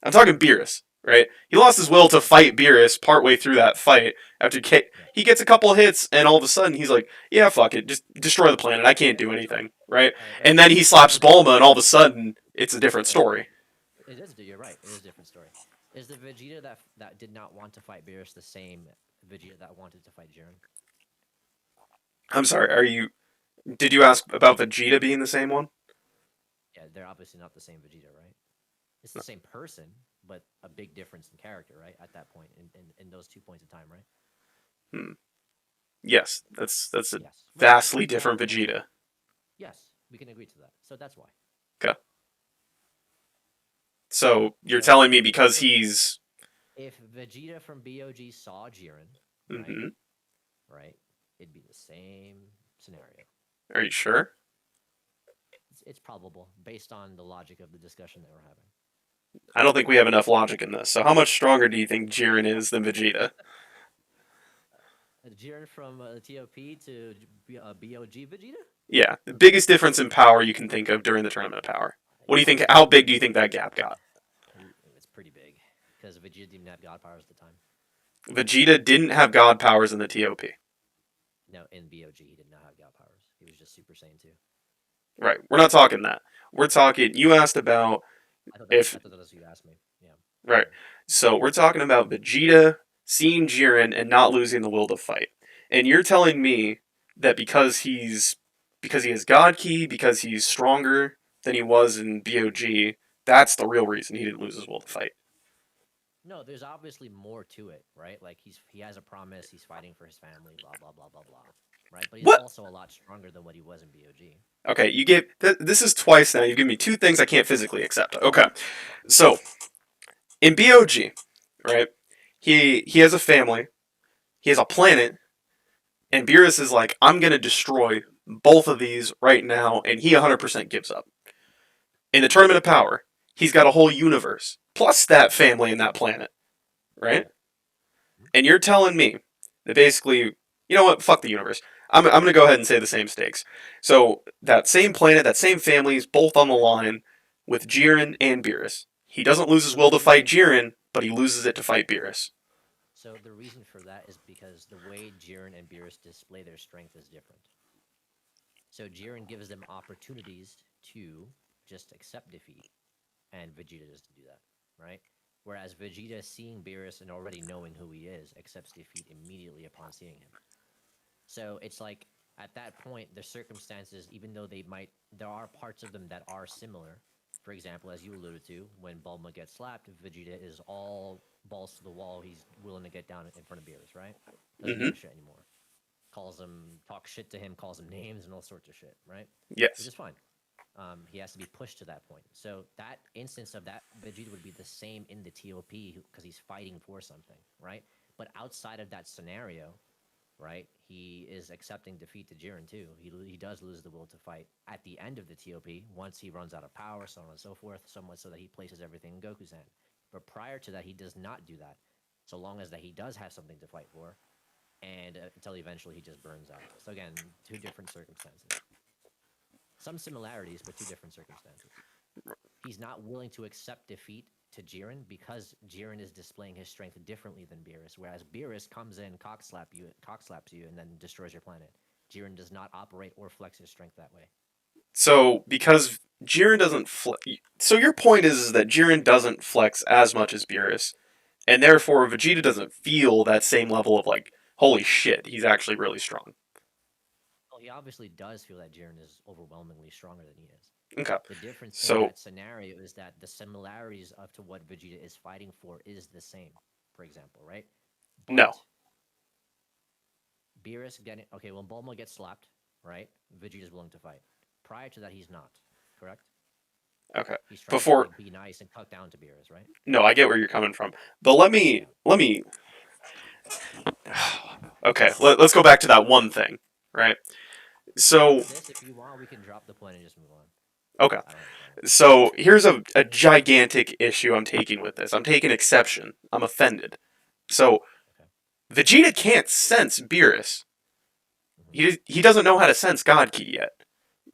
Beerus, right? He lost his will to fight Beerus partway through that fight after he gets a couple hits and all of a sudden he's like, yeah, fuck it, just destroy the planet. I can't do anything, right? And then he slaps Bulma and all of a sudden it's a different story. It is. You're right. It is a different story. Is the Vegeta that did not want to fight Beerus the same Vegeta that wanted to fight Jiren? I'm sorry, did you ask about Vegeta being the same one? Yeah, they're obviously not the same Vegeta, right? It's the same person, but a big difference in character, right? At that point, in those 2 points in time, right? Hmm. Yes, that's a Yes. Right. vastly different Vegeta. Yes, we can agree to that. So that's why. Okay. So you're So, telling me because he's if Vegeta from BOG saw Jiren, right, hmm right, it'd be the same scenario. Are you sure? It's probable based on the logic of the discussion that we're having. I don't think we have enough logic in this. So how much stronger do you think Jiren is than Vegeta? Jiren from TOP to BOG Vegeta? Yeah, the biggest difference in power you can think of during the Tournament of Power. What do you think? How big do you think that gap got? It's pretty big because Vegeta didn't have God powers at the time. Vegeta didn't have God powers in the TOP. No, in BOG he did not have God powers. He was just Super Saiyan 2. Right. We're not talking that. We're talking. You asked about I thought if that's what you asked me. Yeah. right. So we're talking about Vegeta seeing Jiren and not losing the will to fight. And you're telling me that because he has God Ki, because he's stronger than he was in BOG, that's the real reason he didn't lose his will to fight. No, there's obviously more to it, right? Like he has a promise, he's fighting for his family, blah blah blah blah blah, right? But he's What? also a lot stronger than what he was in BOG. Okay, you gave this is twice now. You've given me two things I can't physically accept. Okay, so in BOG, right? He has a family, he has a planet, and Beerus is like, I'm gonna destroy both of these right now, and he 100% gives up. In the Tournament of Power, he's got a whole universe plus that family and that planet, right? And you're telling me that basically, you know what? Fuck the universe. I'm going to go ahead and say the same stakes. So that same planet, that same family is both on the line with Jiren and Beerus. He doesn't lose his will to fight Jiren, but he loses it to fight Beerus. So the reason for that is because the way Jiren and Beerus display their strength is different. So Jiren gives them opportunities to just accept defeat, and Vegeta doesn't do that, right? Whereas Vegeta, seeing Beerus and already knowing who he is, accepts defeat immediately upon seeing him. So it's like, at that point, the circumstances, even though there are parts of them that are similar. For example, as you alluded to, when Bulma gets slapped, Vegeta is all balls to the wall. He's willing to get down in front of Beerus, right? Doesn't give a shit anymore. Talks shit to him, calls him names and all sorts of shit, right? Yes. Which is fine. He has to be pushed to that point. So that instance of that, Vegeta would be the same in the TOP because he's fighting for something, right? But outside of that scenario, right, he is accepting defeat to Jiren too. He does lose the will to fight at the end of the TOP once he runs out of power, so on and so forth, somewhat so that he places everything in Goku's hand. But prior to that, he does not do that, so long as that he does have something to fight for, and until eventually he just burns out. So again, two different circumstances. Some similarities, but two different circumstances. He's not willing to accept defeat to Jiren because Jiren is displaying his strength differently than Beerus, whereas Beerus comes in, cock slaps you, and then destroys your planet. Jiren does not operate or flex his strength that way. So because Jiren doesn't so your point is that Jiren doesn't flex as much as Beerus, and therefore Vegeta doesn't feel that same level of like, holy shit, he's actually really strong. Oh he obviously does feel that Jiren is overwhelmingly stronger than he is. Okay. The difference in So that scenario is that the similarities of to what Vegeta is fighting for is the same, for example, right? no. But Beerus getting okay when Bulma gets slapped, right? Vegeta's willing to fight. Prior to that, he's not. Correct? Okay. He's trying to Before like be nice and cut down to Beerus, right? no, I get where you're coming from. But let me okay, let's go back to that one thing, right? So This, if you want, we can drop the point and just move on. okay. I don't have a problem. So here's a gigantic issue I'm taking with this. I'm taking exception. I'm offended. So Okay. Vegeta can't sense Beerus. Mhm. He doesn't know how to sense God Ki yet.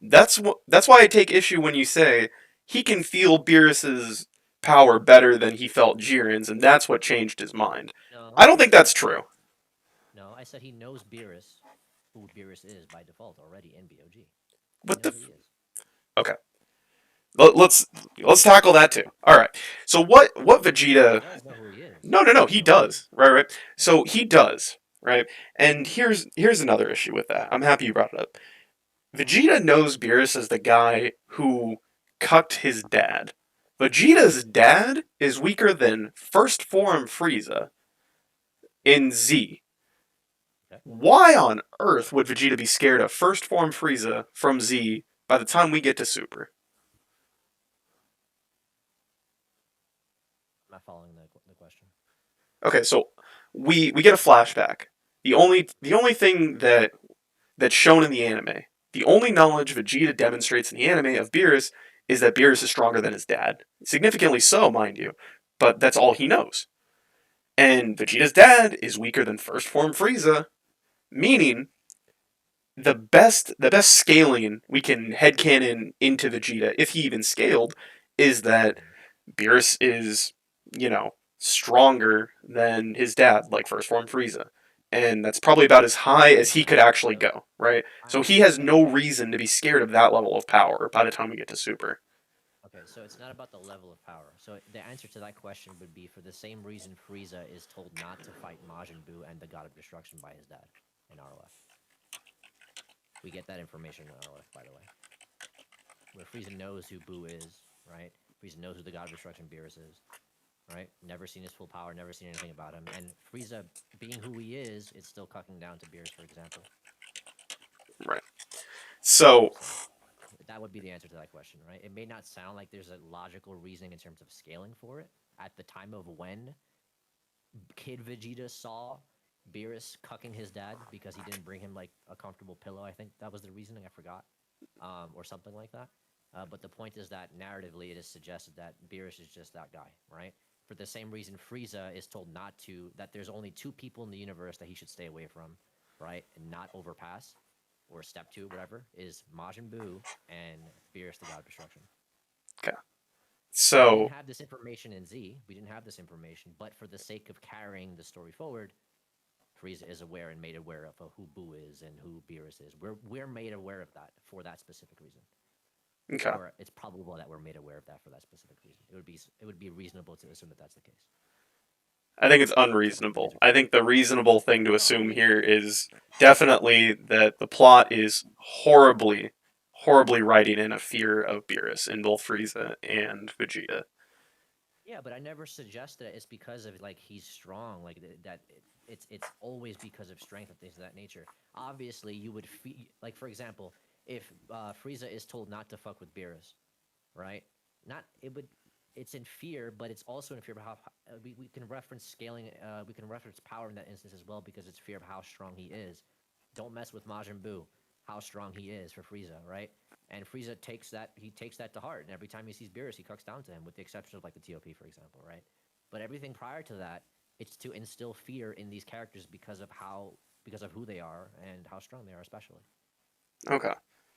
That's why I take issue when you say he can feel Beerus's power better than he felt Jiren's, and that's what changed his mind. No, I don't think that's true. no, I said he knows Beerus, who Beerus is by default already in BOG. He What the? knows who he is. Okay. Let's tackle that too. All right. So what Vegeta? He does know who he is. No. He He knows who he is. does. Right. Okay. So he does. Right. And here's another issue with that. I'm happy you brought it up. Vegeta knows Beerus as the guy who cucked his dad. Vegeta's dad is weaker than first form Frieza in Z. Okay. Why on earth would Vegeta be scared of first form Frieza from Z by the time we get to Super? I'm not following the question. Okay, so we get a flashback. The only thing that's shown in the anime, the only knowledge Vegeta demonstrates in the anime of Beerus is that Beerus is stronger than his dad. Significantly so, mind you, but that's all he knows. And Vegeta's dad is weaker than first form Frieza, meaning the best scaling we can headcanon into Vegeta, if he even scaled, is that Beerus is, stronger than his dad, like first form Frieza. And that's probably about as high as he could actually go, right? So he has no reason to be scared of that level of power by the time we get to Super. Okay, so it's not about the level of power. So the answer to that question would be for the same reason Frieza is told not to fight Majin Buu and the God of Destruction by his dad in ROF. We get that information in ROF, by the way. Where Frieza knows who Buu is, right? Frieza knows who the God of Destruction Beerus is, right? Never seen his full power, never seen anything about him. And Frieza, being who he is still cucking down to Beerus, for example. Right. So, That would be the answer to that question, right? It may not sound like there's a logical reasoning in terms of scaling for it. At the time of when Kid Vegeta saw Beerus cucking his dad because he didn't bring him like a comfortable pillow, I think that was the reasoning. I forgot, or something like that. But the point is that narratively, it is suggested that Beerus is just that guy, right? For the same reason, Frieza is told not to. That there's only two people in the universe that he should stay away from, right, and not overpass or step two, whatever, is Majin Buu and Beerus, the God of Destruction. okay. We So, didn't have this information in Z. We didn't have this information, but for the sake of carrying the story forward, Frieza is aware and made aware of who Buu is and who Beerus is. We're made aware of that for that specific reason. okay. Or it's probable that we're made aware of that for that specific reason. It would be reasonable to assume that that's the case. I think it's unreasonable. I think the reasonable thing to assume here is definitely that the plot is horribly, horribly writing in a fear of Beerus in both Frieza and Vegeta. Yeah, but I never suggested it's because of like he's strong, like that. It's always because of strength and things of that nature. Obviously, you would like for example, if Frieza is told not to fuck with Beerus, right? Not it would. It's in fear, but it's also in fear of how we can reference scaling. We can reference power in that instance as well because it's fear of how strong he is. Don't mess with Majin Buu. How strong he is for Frieza, right? And Frieza takes that to heart, and every time he sees Beerus, he cucks down to him, with the exception of like the TOP, for example, right? But everything prior to that, it's to instill fear in these characters because of who they are and how strong they are, especially. Okay.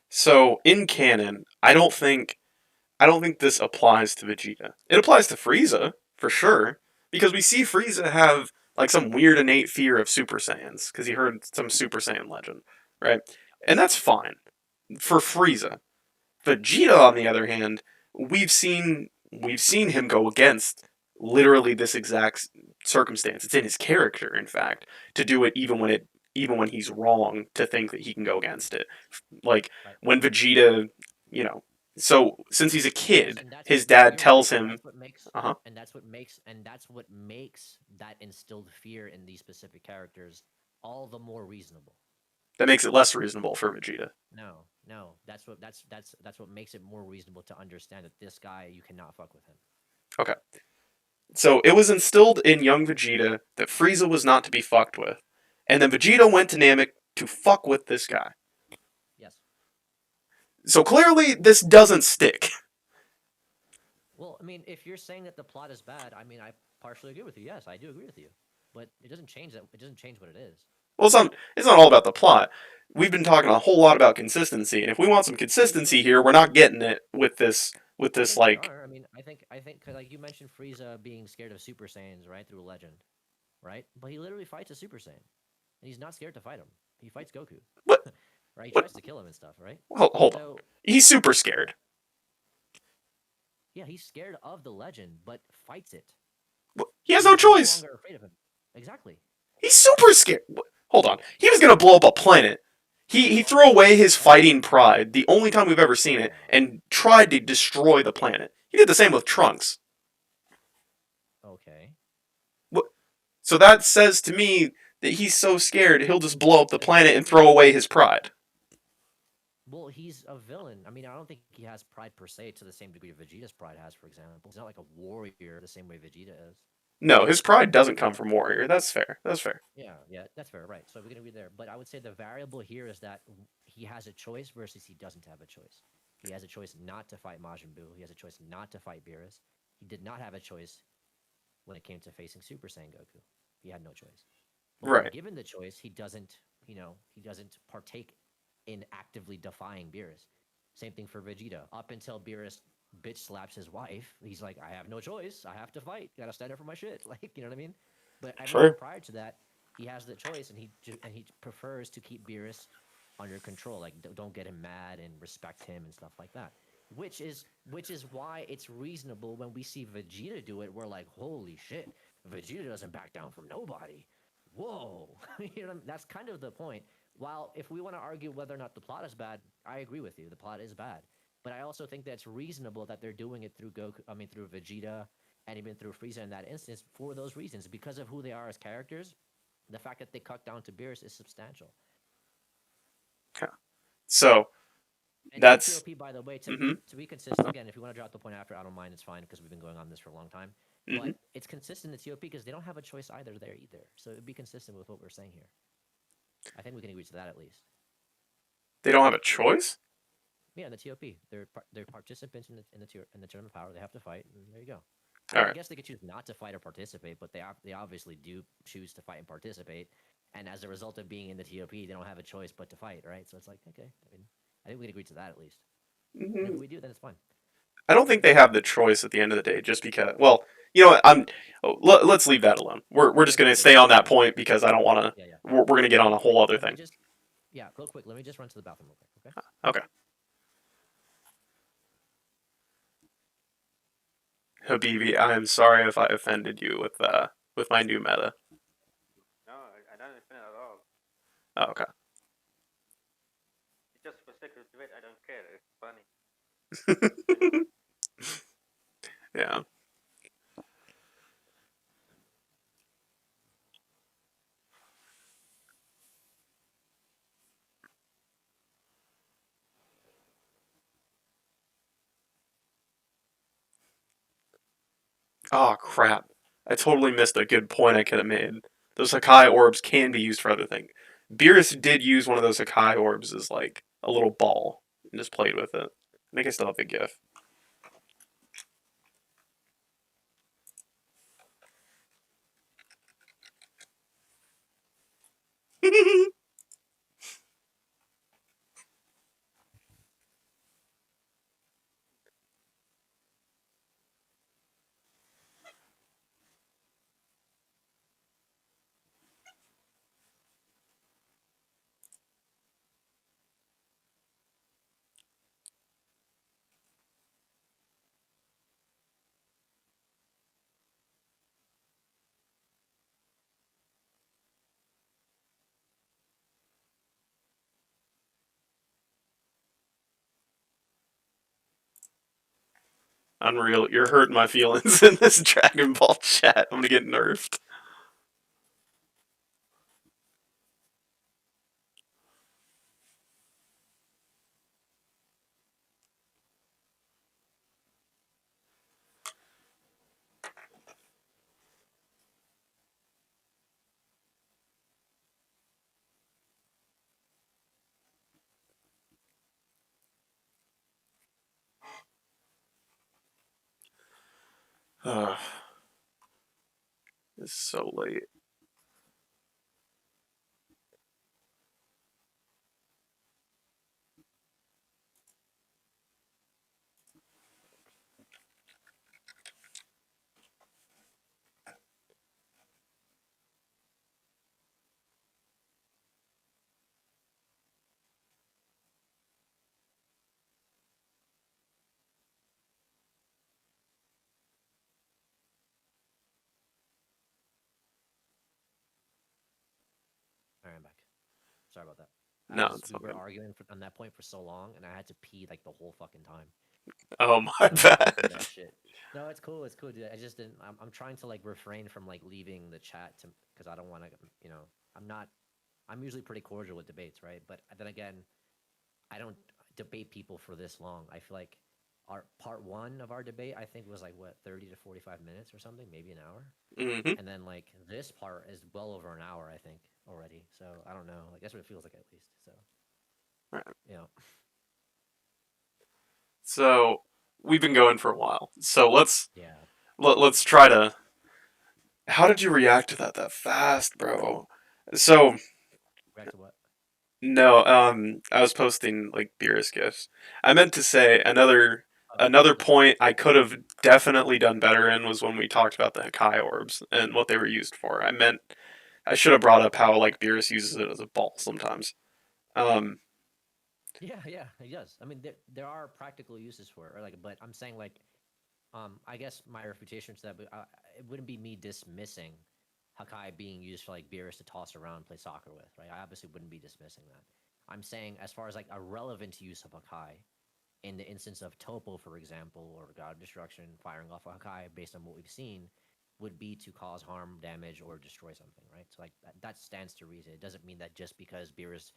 So in canon, I don't think this applies to Vegeta. It applies to Frieza for sure because we see Frieza have like some weird innate fear of Super Saiyans because he heard some Super Saiyan legend, right? And that's fine for Frieza. Vegeta, on the other hand, we've seen him go against literally this exact circumstance. It's in his character, in fact, to do it even when it even when he's wrong, to think that he can go against it. Like Right. when Vegeta, you know, so since he's a Yes, kid, and that's his what dad you're right. tells And him, that's what makes uh huh, and that's what makes that instilled fear in these specific characters all the more reasonable. that makes it less reasonable for Vegeta. No, no, that's what makes it more reasonable to understand that this guy you cannot fuck with him. Okay. So it was instilled in young Vegeta that Frieza was not to be fucked with. And then Vegeta went to Namek to fuck with this guy. Yes. So clearly this doesn't stick. Well, I mean, if you're saying that the plot is bad, I mean, I partially agree with you. Yes, I do agree with you. But it doesn't change that. It doesn't change what it is. Well, it's not all about the plot. We've been talking a whole lot about consistency, and if we want some consistency here, we're not getting it with this I think we like are. I mean, cause like you mentioned Frieza being scared of Super Saiyans, right, through Legend, right? But he literally fights a Super Saiyan, and he's not scared to fight him. He fights Goku, what right? He what tries to kill him and stuff, right? hold on. So He's super scared. yeah, he's scared of the Legend, but fights it. He has He's no no choice. longer afraid of him. Exactly. He's super scared. Hold on. He was going to blow up a planet. He threw away his fighting pride, the only time we've ever seen it, and tried to destroy the planet. He did the same with Trunks. Okay. So that says to me that he's so scared he'll just blow up the planet and throw away his pride. Well, he's a villain. I mean, I don't think he has pride per se to the same degree Vegeta's pride has, for example. He's not like a warrior the same way Vegeta is. No, his pride doesn't come from Warrior. That's fair. That's fair. Yeah, yeah, that's fair, right. So we're gonna be there. But I would say the variable here is that he has a choice versus he doesn't have a choice. He has a choice not to fight Majin Buu. He has a choice not to fight Beerus. He did not have a choice when it came to facing Super Saiyan Goku. He had no choice. But when Right. given the choice, he doesn't, he doesn't partake in actively defying Beerus. Same thing for Vegeta. Up until Beerus bitch slaps his wife, he's like, I have no choice. I have to fight. Gotta stand up for my shit. Like, you know what I mean? But everything True. prior to that, he has the choice, and he prefers to keep Beerus under control. Like, don't get him mad and respect him and stuff like that. Which is why it's reasonable when we see Vegeta do it. We're like, holy shit, Vegeta doesn't back down from nobody. Whoa, you know, that's kind of the point. While if we want to argue whether or not the plot is bad, I agree with you. The plot is bad, but I also think that it's reasonable that they're doing it through Goku. I mean, through Vegeta and even through Frieza in that instance for those reasons, because of who they are as characters. The fact that they cut down to Beerus is substantial. So And in the that's. TOP, by the way, Mm-hmm. to be consistent, again, if you want to drop the point after, I don't mind. It's fine because we've been going on this for a long time. Mm-hmm. But it's consistent in the TOP because they don't have a choice either there either. So it'd be consistent with what we're saying here. I think we can agree to that at least. They don't have a choice. Yeah, in the TOP, they're participants in the tournament power. They have to fight, and there you go. All I right. guess they could choose not to fight or participate, but they obviously do choose to fight and participate. And as a result of being in the TOP, they don't have a choice but to fight, right? So it's like, okay, I mean, I think we can agree to that at least. And if Mm-hmm. we do, then it's fine. I don't think they have the choice at the end of the day, just because. Well, you know what? Let's leave that alone. We're just gonna stay on that point because I don't want to. Yeah, yeah. We're gonna get on a whole other Let me thing. just, yeah, real quick. Let me just run to the bathroom real quick, okay? Okay. Habibi, I am sorry if I offended you with my new meta. No, I don't understand at all. Oh, okay. It's just for sake of debate. I don't care. It's funny. Yeah. Oh crap! I totally missed a good point I could have made. Those Hakai orbs can be used for other things. Beerus did use one of those Hakai orbs as like a little ball and just played with it. I think I still have the GIF. Unreal. You're hurting my feelings in this Dragon Ball chat. I'm gonna get nerfed. It's so late. All right, I'm back. Sorry about that. No, it's We all were good. arguing on that point for so long, and I had to pee like the whole fucking time. Oh my So I couldn't do bad. that shit. No, it's cool. It's cool, dude. I just didn't. I'm trying to like refrain from like leaving the chat to because I don't want to. I'm not. I'm usually pretty cordial with debates, right? But then again, I don't debate people for this long. I feel like our part one of our debate, I think, was like what 30 to 45 minutes or something, maybe an hour. Hmm. And then like this part is well over an hour, I think, already. So I don't know. Like that's what it feels like at least. So Right. you know. So we've been going for a while. So Yeah. let's try to. How did you react to that fast, bro? So Back to what? no, I was posting like Beerus gifts. I meant to say Oh, another point I could have definitely done better in was when we talked about the Hakai orbs and what they were used for. I should have brought up how like Beerus uses it as a ball sometimes. Um, yeah, he does. I mean, there are practical uses for it, or like, but I'm saying like, I guess my refutation to that, but it wouldn't be me dismissing Hakai being used for like Beerus to toss around and play soccer with, right? I obviously wouldn't be dismissing that. I'm saying as far as like a relevant use of Hakai, in the instance of Topo, for example, or God of Destruction firing off a Hakai based on what we've seen, would be to cause harm, damage, or destroy something, right? So like that stands to reason. It doesn't mean that just because Beerus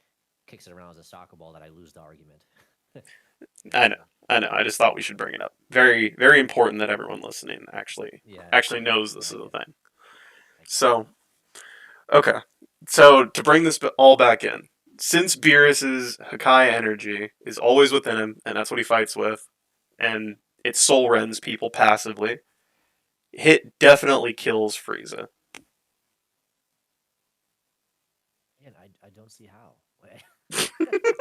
kicks it around as a soccer ball that I lose the argument. I know, I know. I just thought we should bring it up. Very, very important that everyone listening Yeah, actually knows yeah, this I is a get it. thing. I get it. So okay, so to bring this all back in, since Beerus's Hakai energy is always within him, and that's what he fights with, and it soul rends people passively, Hit definitely kills Frieza. Man, I don't see how.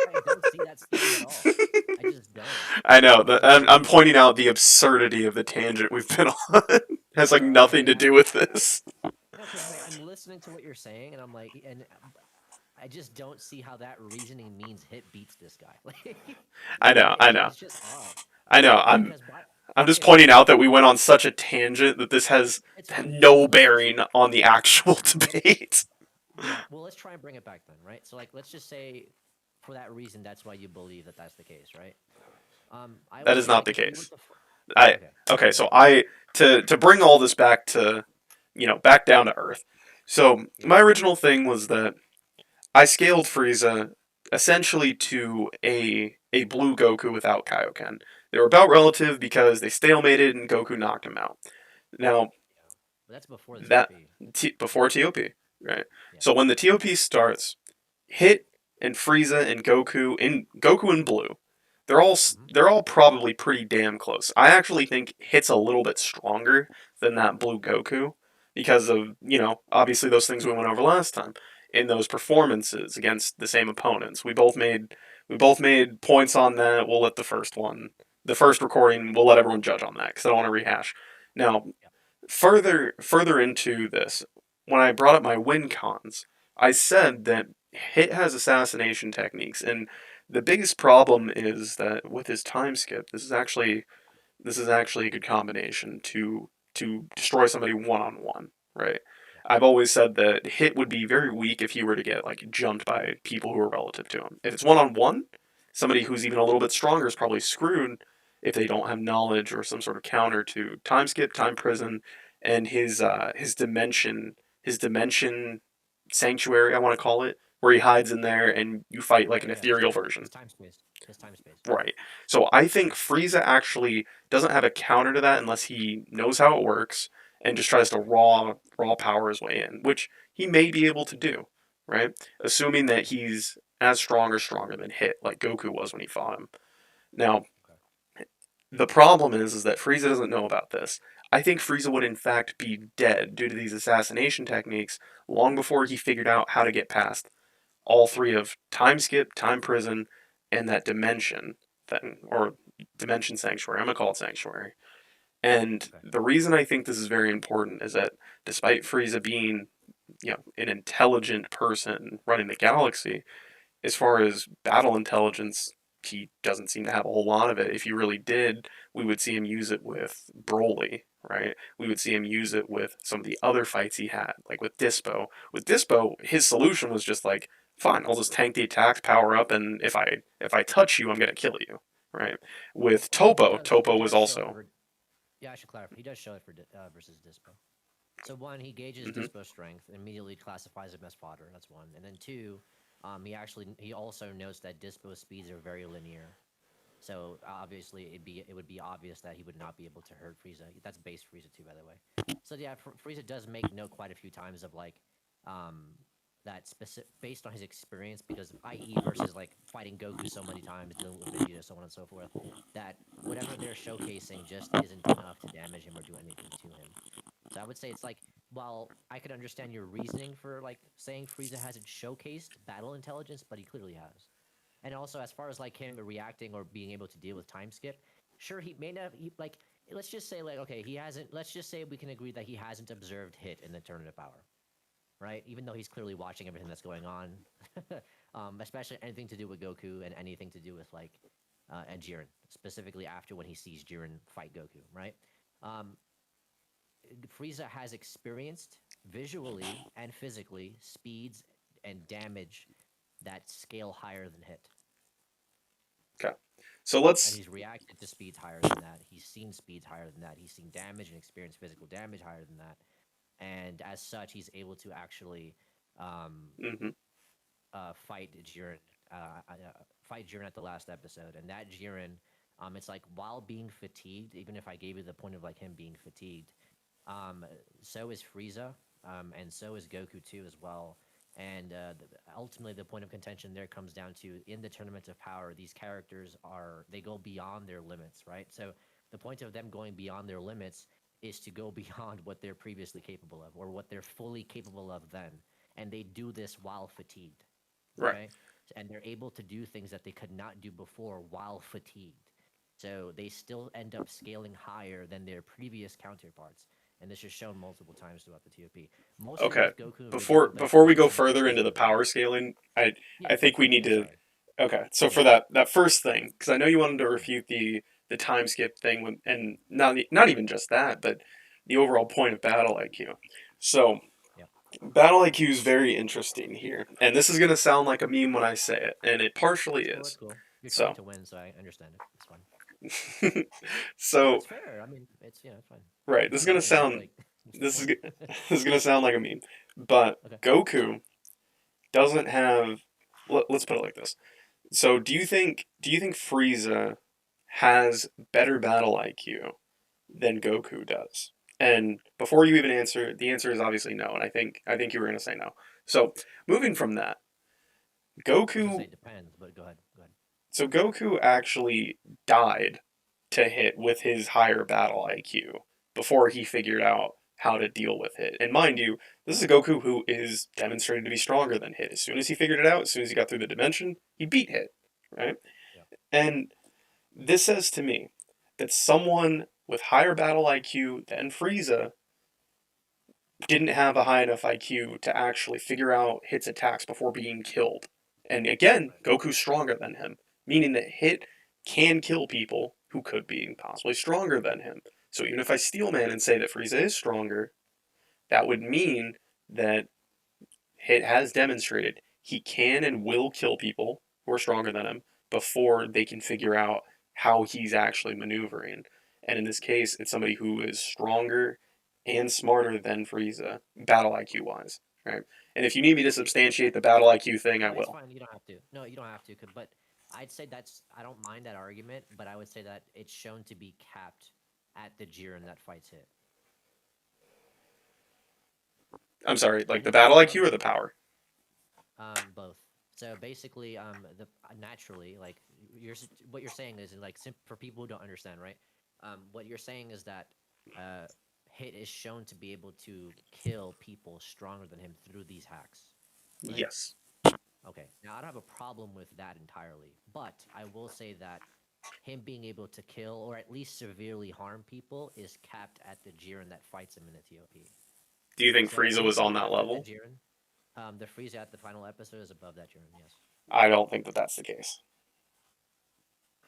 I don't see that scheme at all. I just don't. I know that Because I'm pointing out the absurdity of the tangent we've been on. It has like no, I nothing mean, to do with this. no, because like I'm listening to what you're saying, and I'm like, and I just don't see how that reasoning means Hit beats this guy. Like, I know, I know, it's just odd. I know. Because I'm just okay, so pointing out that we went on such a tangent that this has it's fine. no Let's just bearing on the actual debate. yeah. Well, let's try and bring it back then, right? So like, let's just say, for that reason, that's why you believe that that's the case, right? I That would is say not like the if we were case. to I okay, okay, go so ahead. I to bring all this back to back down to earth. So Yeah. my original thing was that I scaled Frieza essentially to a blue Goku without Kaioken. They were about relative because they stalemated and Goku knocked him out. Now Yeah. But that's before the that TOP. before TOP, right? Yeah. So when the TOP starts, Hit and Frieza and Goku and Blue, Hmm. they're all probably pretty damn close. I actually think Hit's a little bit stronger than that Blue Goku because of obviously those things we went over last time in those performances against the same opponents. We both made points on that. We'll let the first recording, we'll let everyone judge on that because I don't want to rehash. Now, Yeah. further into this, when I brought up my win cons, I said that Hit has assassination techniques, and the biggest problem is that with his time skip, this is actually a good combination to destroy somebody one on one, right? Yeah. I've always said that Hit would be very weak if he were to get like jumped by people who are relative to him. If it's one on one, somebody who's even a little bit stronger is probably screwed. if they don't have knowledge or some sort of counter to time skip, time prison, and his dimension sanctuary, I want to call it, where he hides in there and you fight like an Yeah, ethereal version. his time space. His time space. Right. So I think Frieza actually doesn't have a counter to that unless he knows how it works and just tries to raw power his way in, which he may be able to do, right? Assuming that he's as strong or stronger than Hit, like Goku was when he fought him. Now, Okay. the problem is that Frieza doesn't know about this. I think Frieza would in fact be dead due to these assassination techniques long before he figured out how to get past all three of time skip, time prison, and that dimension thing, or dimension sanctuary. I'm gonna call it sanctuary. And Okay. the reason I think this is very important is that despite Frieza being, an intelligent person running the galaxy, as far as battle intelligence, he doesn't seem to have a whole lot of it. If he really did, we would see him use it with Broly, right? We would see him use it with some of the other fights he had, like with Dispo. With Dispo, his solution was just like, fine, I'll just tank the attacks, power up, and if I touch you, I'm gonna kill you, right? With Topo, Topo He was does show it also. for, yeah, I should clarify. He does show it for versus Dispo. So one, he gauges Hmm. Dispo's strength and immediately classifies him as fodder. That's one. And then two, he also notes that Dispo's speeds are very linear. So obviously it would be obvious that he would not be able to hurt Frieza. That's base Frieza too, by the way. So yeah, Frieza does make note quite a few times of like um, that specific based on his experience, because i.e. versus like fighting Goku so many times, dealing with Vegeta, so on and so forth, that whatever they're showcasing just isn't enough to damage him or do anything to him. So I would say it's like, while I could understand your reasoning for like saying Frieza hasn't showcased battle intelligence, but he clearly has. And also, as far as like him reacting or being able to deal with time skip, sure, he may not like. Let's just say like, okay, he hasn't. Let's just say we can agree that he hasn't observed Hit in the Tournament of Power, right? Even though he's clearly watching everything that's going on, especially anything to do with Goku and anything to do with like and Jiren, specifically after when he sees Jiren fight Goku, right? Um, Frieza has experienced visually and physically speeds and damage that scale higher than Hit. Okay. So And let's. he's reacted to speeds higher than that. He's seen speeds higher than that. He's seen damage and experienced physical damage higher than that. And as such, he's able to actually um, Hmm. fight Jiren. Fight Jiren at the last episode, and that Jiren, it's like while being fatigued. Even if I gave you the point of like him being fatigued, um, so is Frieza, and so is Goku too as well. And ultimately, the point of contention there comes down to in the Tournament of Power, these characters they go beyond their limits, right? So the point of them going beyond their limits is to go beyond what they're previously capable of, or what they're fully capable of then, and they do this while fatigued. Right. Okay, and they're able to do things that they could not do before while fatigued. So they still end up scaling higher than their previous counterparts, and this is shown multiple times throughout the TOP. Mostly Okay. with Goku and Before Vegeta, but before we go Frieza does further the into the same thing. power scaling, I Yeah, I think we need yeah. to. Sorry. Okay, so Yeah, for go ahead. that first thing, because I know you wanted to Yeah, refute the time skip thing, and not even just that, but the overall point of battle IQ. So yeah. battle IQ is very interesting here, and this is gonna sound like a meme when I say it, and it partially That's cool. That's is. cool. You're trying So to win, so I understand it. It's fine. No, so it's fair. I mean, it's fine. right, It's not a meme, but like, it's the this is point. this is gonna sound like a meme, but Okay. Goku doesn't have. Let's put it like this. So do you think Frieza has better battle IQ than Goku does? And before you even answer, the answer is obviously no, and I think you were gonna say no. So moving from that, I was gonna say Goku it depends, but go ahead. Go ahead. so Goku actually died to Hit with his higher battle IQ before he figured out how to deal with Hit. And mind you, this is a Goku who is demonstrated to be stronger than Hit. As soon as he figured it out, as soon as he got through the dimension, he beat Hit, right? Yeah. And this says to me that someone with higher battle IQ than Frieza didn't have a high enough IQ to actually figure out Hit's attacks before being killed. And again, Right. Goku's stronger than him, meaning that Hit can kill people who could be possibly stronger than him. So even if I steel man and say that Frieza is stronger, that would mean that Hit has demonstrated he can and will kill people who are stronger than him before they can figure out how he's actually maneuvering. And in this case, it's somebody who is stronger and smarter than Frieza, battle IQ wise, right? And if you need me to substantiate the battle IQ thing, I No, it's will. fine. You don't have to. No, you don't have to. But I'd say that's. I don't mind that argument, but I would say that it's shown to be capped at the Jiren that fights it. I'm sorry, like the His battle power IQ or the power? Both. So basically, the naturally, like what you're saying is like for people who don't understand, right? What you're saying is that Hit is shown to be able to kill people stronger than him through these hacks. Right? Yes. Okay. Now I don't have a problem with that entirely, but I will say that him being able to kill or at least severely harm people is capped at the Jiren that fights him in the TOP. Do you think So Frieza was anything on that after level? The Jiren, the Frieza at the final episode is above that Jiren. Yes. I don't think that that's the case.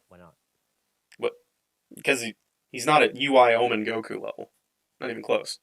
Why not? Because he's not at UI Omen Goku level. Not even close.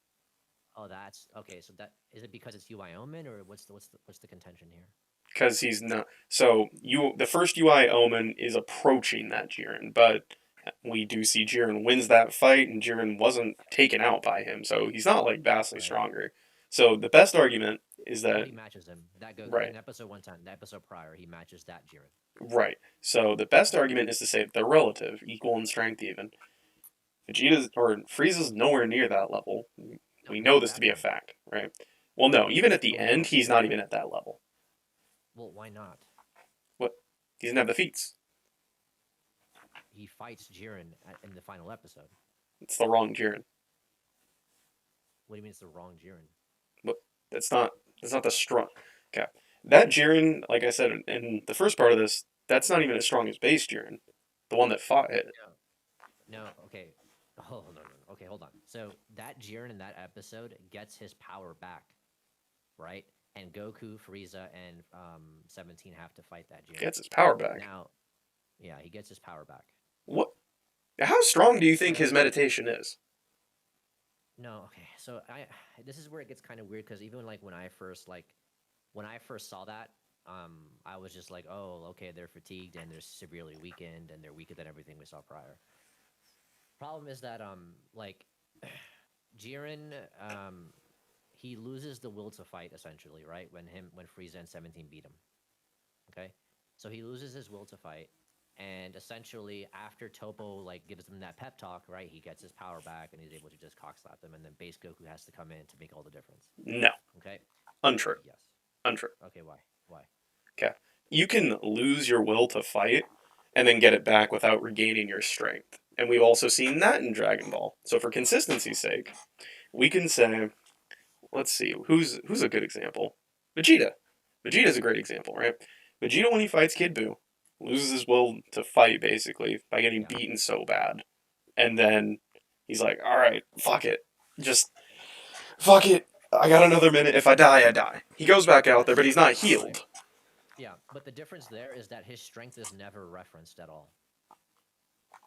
Oh, that's okay. So that is it because it's UI Omen, or what's the contention here? Because he's not. So the first UI Omen is approaching that Jiren, but we do see Jiren wins that fight, and Jiren wasn't taken out by him, so he's not like vastly Right. stronger. So the best argument is Well, that he matches him. That Goku right. in episode 110, the episode prior, he matches that Jiren. Right. So the best argument is to say that they're relative, equal in strength even. Vegeta's or Frieza's nowhere near that level. We No, know he's this at to be a that. fact, right? Well, no, even at the Oh, end, no. he's not even at that level. Well, why not? What? He doesn't have the feats. He fights Jiren in the final episode. It's the wrong Jiren. What do you mean it's the wrong Jiren? But that's not the strong. Okay, that Jiren, like I said in the first part of this, that's not even as strong as base Jiren, the one that fought it. No, okay. Oh, no. Okay, hold on. So that Jiren in that episode gets his power back, right? And Goku, Frieza, and 17 have to fight that Jiren. Gets his power back. Now, yeah, he gets his power back. What? How strong do you think his meditation is? No, okay. So this is where it gets kind of weird because even like when I first saw that, I was just like, oh, okay, they're fatigued and they're severely weakened and they're weaker than everything we saw prior. Problem is that like Jiren he loses the will to fight essentially, right? When Frieza and 17 beat him. Okay? So he loses his will to fight, and essentially after Topo like gives him that pep talk, right? He gets his power back and he's able to just cockslap them, and then base Goku has to come in to make all the difference. No. Okay? Untrue. Yes. Untrue. Okay, why? Why? Okay. You can lose your will to fight and then get it back without regaining your strength. And we've also seen that in Dragon Ball. So for consistency's sake, we can say, let's see, who's a good example? Vegeta. Vegeta's a great example, right? Vegeta, when he fights Kid Buu, loses his will to fight, basically, by getting beaten so bad. And then he's like, alright, fuck it. Just, fuck it. I got another minute. If I die, I die. He goes back out there, but he's not healed. Yeah, but the difference there is that his strength is never referenced at all.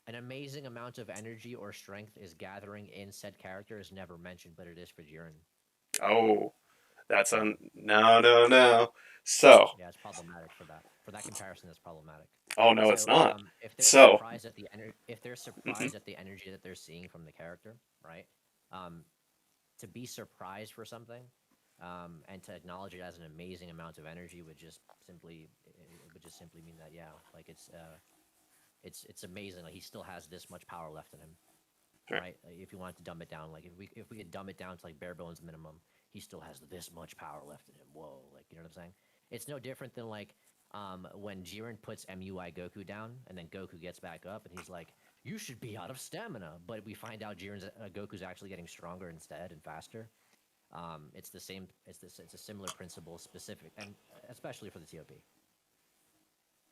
An amazing amount of energy or strength is gathering in said character is never mentioned, but it is for Jiren. Oh, that's no. So. Yeah, it's problematic for that. For that comparison, it's problematic. Oh no, it's not. If they're So. surprised at the at the energy that they're seeing from the character, right? To be surprised for something, and to acknowledge it as an amazing amount of energy would just simply mean that like it's amazing. Like he still has this much power left in him, right? Like, if you wanted to dumb it down, like if we could dumb it down to like bare bones minimum, he still has this much power left in him. Whoa, like you know what I'm saying? It's no different than like when Jiren puts MUI Goku down and then Goku gets back up and he's like, "You should be out of stamina," but we find out Goku's actually getting stronger instead and faster. It's the same. It's a similar principle, specific and especially for the TOP.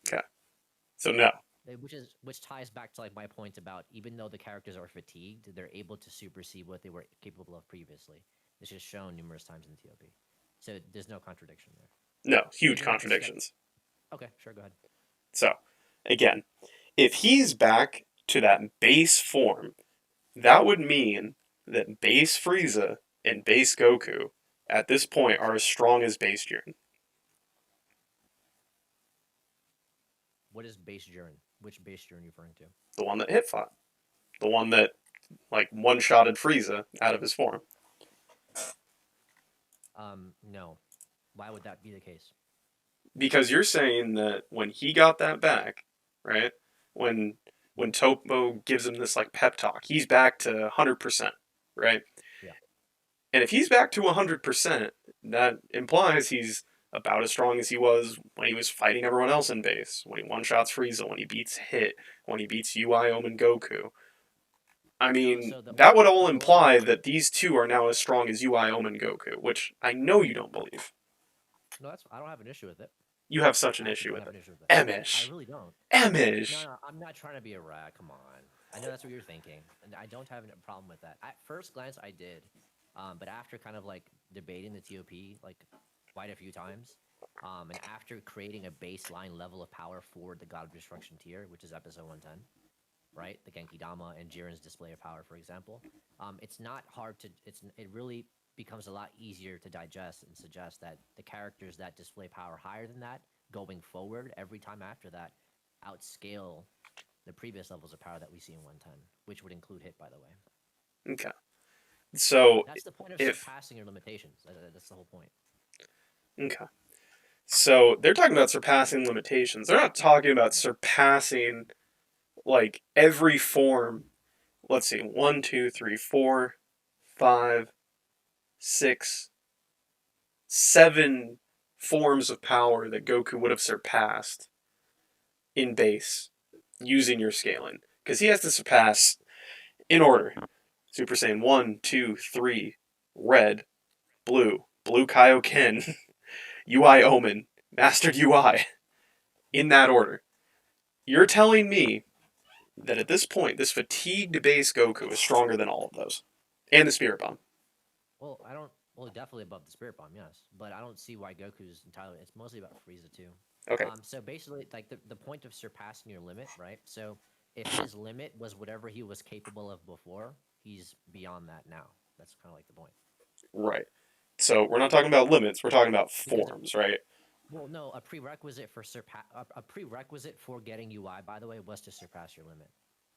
Okay. So no. Which ties back to like my point about even though the characters are fatigued, they're able to supersede what they were capable of previously. It's just shown numerous times in the TOP. So there's no contradiction there. No, huge contradictions. Okay, sure, go ahead. So, again, if he's back to that base form, that would mean that base Frieza and base Goku at this point are as strong as base Jiren. What is base Jiren? Which base you're referring to? The one that hit fought. The one that, like, one-shotted Frieza out of his form. No. Why would that be the case? Because you're saying that when he got that back, right? When Topo gives him this like pep talk, he's back to 100%, right? Yeah. And if he's back to 100%, that implies he's about as strong as he was when he was fighting everyone else in base, when he one-shots Frieza, when he beats Hit, when he beats UI Omen Goku. I mean, So the that would all the imply only- that these two are now as strong as UI Omen Goku, which I know you don't believe. No, I don't have an issue with it. You have such an I actually issue don't with have it. an issue with it. I Emish. really don't. Emish. No, I'm not trying to be a rat. Come on. I know that's what you're thinking, and I don't have a problem with that. At first glance, I did, but after kind of like debating the TOP like quite a few times, and after creating a baseline level of power for the God of Destruction tier, which is episode 110, right? The Genki Dama and Jiren's display of power, for example. It's not hard to. It really becomes a lot easier to digest and suggest that the characters that display power higher than that going forward every time after that outscale the previous levels of power that we see in 110, which would include Hit, by the way. Okay. So That's the point of if surpassing your limitations. That's the whole point. okay. So they're talking about surpassing limitations. They're not talking about surpassing like every form. Let's see, 1, 2, 3, 4, 5, 6, 7 forms of power that Goku would have surpassed in base using your scaling. Because he has to surpass in order. Super Saiyan 1, 2, 3, Red, Blue, Blue Kaioken, UI Omen, Mastered UI. In that order. You're telling me that at this point, this fatigued base Goku is stronger than all of those. And the Spirit Bomb. Well, I don't. Well, definitely above the Spirit Bomb, yes, but I don't see why Goku's entirely. It's mostly about Frieza too. Okay. So basically, like the point of surpassing your limit, right? So if his limit was whatever he was capable of before, he's beyond that now. That's kind of like the point. Right. So we're not talking about limits, we're talking about Because forms, right? well, no, a prerequisite for a prerequisite for getting UI, by the way, was to surpass your limit.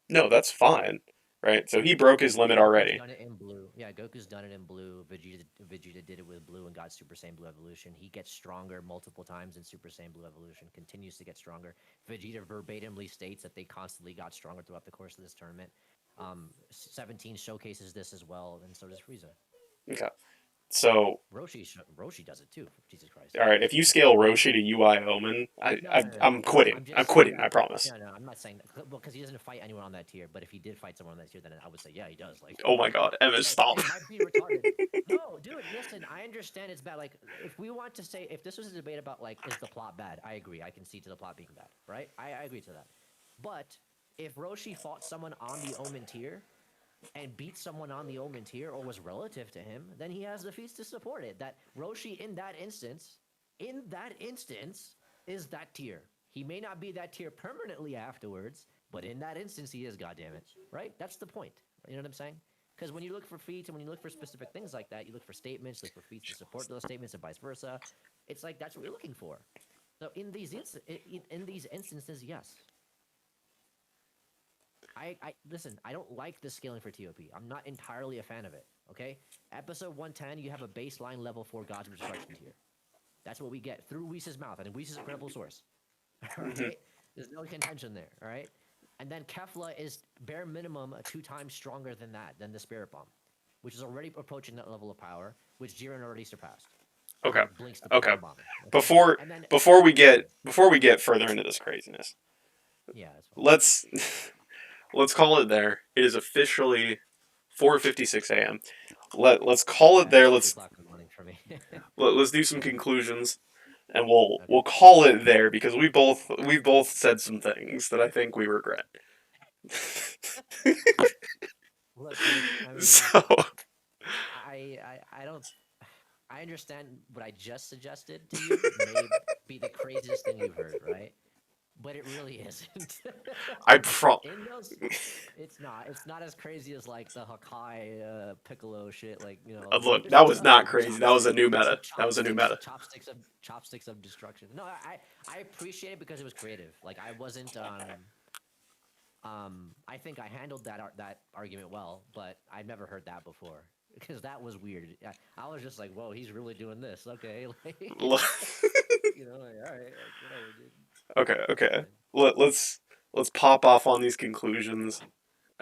No, that's fine. Right? So he broke his limit Goku's already. done it in blue. Yeah, Goku's done it in blue. Vegeta did it with blue and got Super Saiyan Blue Evolution. He gets stronger multiple times in Super Saiyan Blue Evolution. Continues to get stronger. Vegeta verbatimly states that they constantly got stronger throughout the course of this tournament. 17 showcases this as well, and so does Frieza. Okay. So, Roshi does it too. Jesus Christ. alright, if you scale Roshi to UI Omen, I'm quitting. I'm quitting, I promise. No, I'm not saying that. Well, because he doesn't fight anyone on that tier. But if he did fight someone on that tier, then I would say, yeah, he does. Like, Oh my god, Emish, stop. It might be retarded. No, dude, listen. I understand it's bad. Like, if we want to say, if this was a debate about like, is the plot bad? I agree. I can see to the plot being bad, right? I agree to that. But if Roshi fought someone on the Omen tier and beat someone on the Omen tier or was relative to him, then he has the feats to support it. That Roshi in that instance, is that tier. He may not be that tier permanently afterwards, but in that instance, he is. Goddammit, right? That's the point. You know what I'm saying? Because when you look for feats and when you look for specific things like that, you look for statements, look for feats to support those statements, and vice versa. It's like that's what you're looking for. So in these instances, yes. I listen. I don't like the scaling for TOP. I'm not entirely a fan of it. Okay, episode 110, you have a baseline level 4 Gods of Destruction tier. That's what we get through Whis' mouth, and Whis is a credible source. Right? There's no contention there. All right, and then Kefla is bare minimum 2 times stronger than that, than the Spirit Bomb, which is already approaching that level of power, which Jiren already surpassed. Okay. Blinks the Okay. bomb. Okay? Before And then, before we get further into this craziness, yeah, that's fine. let's call it there. It is officially 4:56 a.m. Let's call it there. It's 2 o'clock in the morning for me. Let's do some conclusions, and we'll call it there because we both said some things that I think we regret. Look, I mean, So I don't. I understand what I just suggested to you may be the craziest thing you've heard, right? But it really isn't. I pro. In those, it's not. It's not as crazy as like the Hakai Piccolo shit. Like Look, there's that was some not crazy. That was a new there's meta. some That was a new meta. Chopsticks of destruction. No, I appreciate it because it was creative. Like I wasn't I think I handled that argument well, but I've never heard that before because that was weird. I was just like, whoa, he's really doing this. Okay, like, Look- you know, like, all right, like, whatever, dude. okay. Fine. Let's pop off on these conclusions,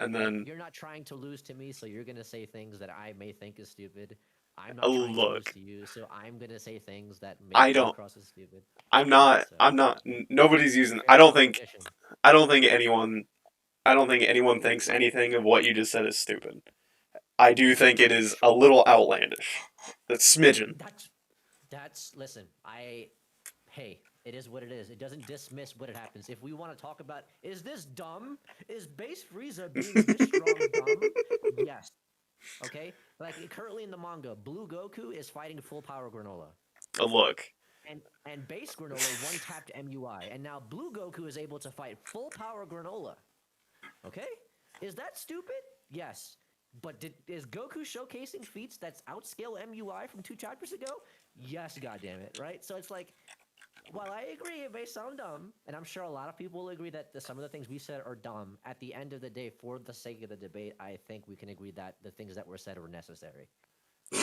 and then You're not trying to lose to me, so you're gonna say things that I may think is stupid. I'm not trying to lose look. to you, so I'm gonna say things that may I come don't. across as stupid. I'm Right, not. so I'm not. Nobody's using. fair competition. I don't think anyone. I don't think anyone thinks anything of what you just said is stupid. I do think it is a little outlandish. That's smidgen. That's listen. Hey, it is what it is. It doesn't dismiss what it happens. If we want to talk about, is this dumb? Is base Frieza being this strong dumb? Yes. Okay. Like currently in the manga, Blue Goku is fighting full power Granola. Look. And base Granola one tapped MUI, and now Blue Goku is able to fight full power Granola. Okay, is that stupid? Yes, but is Goku showcasing feats that's outscale MUI from 2 chapters ago? Yes, goddammit, right? So it's like, while I agree it may sound dumb, and I'm sure a lot of people will agree that some of the things we said are dumb, at the end of the day, for the sake of the debate, I think we can agree that the things that were said were necessary. So,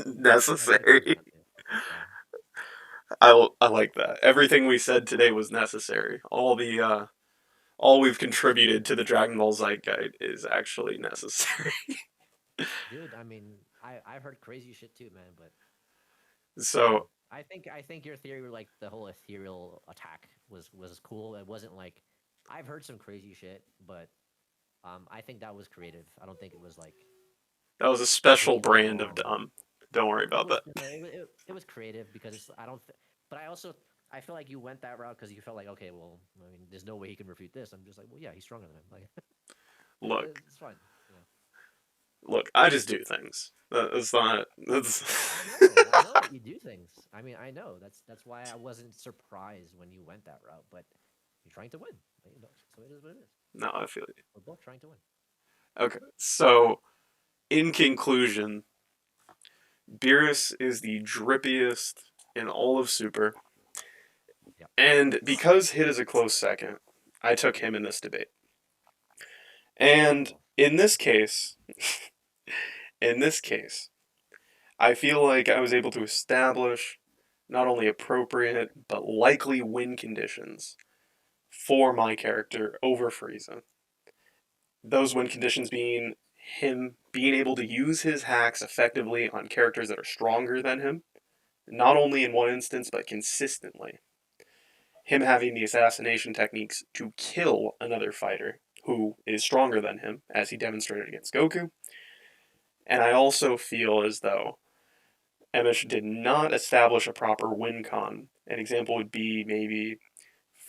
Necessary. I like that. Everything we said today was necessary. All we've contributed to the Dragon Ball Zeit Guide is actually necessary. dude, I mean, I've heard crazy shit too, man, but So I think your theory, like the whole ethereal attack, was cool. It wasn't like I've heard some crazy shit, but I think that was creative. I don't think it was like that was a special completely brand of wrong. dumb. Don't worry about that. It was creative because it's, I don't. But I feel like you went that route because you felt like, okay, well, I mean, there's no way he can refute this. I'm just like, well, yeah, he's stronger than him. Like, Look, it's fine. look. I just do things. That's not. That's. I know that you do things. I mean, I know that's why I wasn't surprised when you went that route. But you're trying to win. You know, so it is what it is. No, I feel you. We're both trying to win. Okay, so in conclusion, Beerus is the drippiest in all of Super, Yep. and because Hit is a close second, I took him in this debate. And in this case, I feel like I was able to establish not only appropriate but likely win conditions for my character over Frieza. Those win conditions being him being able to use his hacks effectively on characters that are stronger than him, not only in one instance but consistently. Him having the assassination techniques to kill another fighter who is stronger than him, as he demonstrated against Goku. And I also feel as though Emosh did not establish a proper win con. An example would be maybe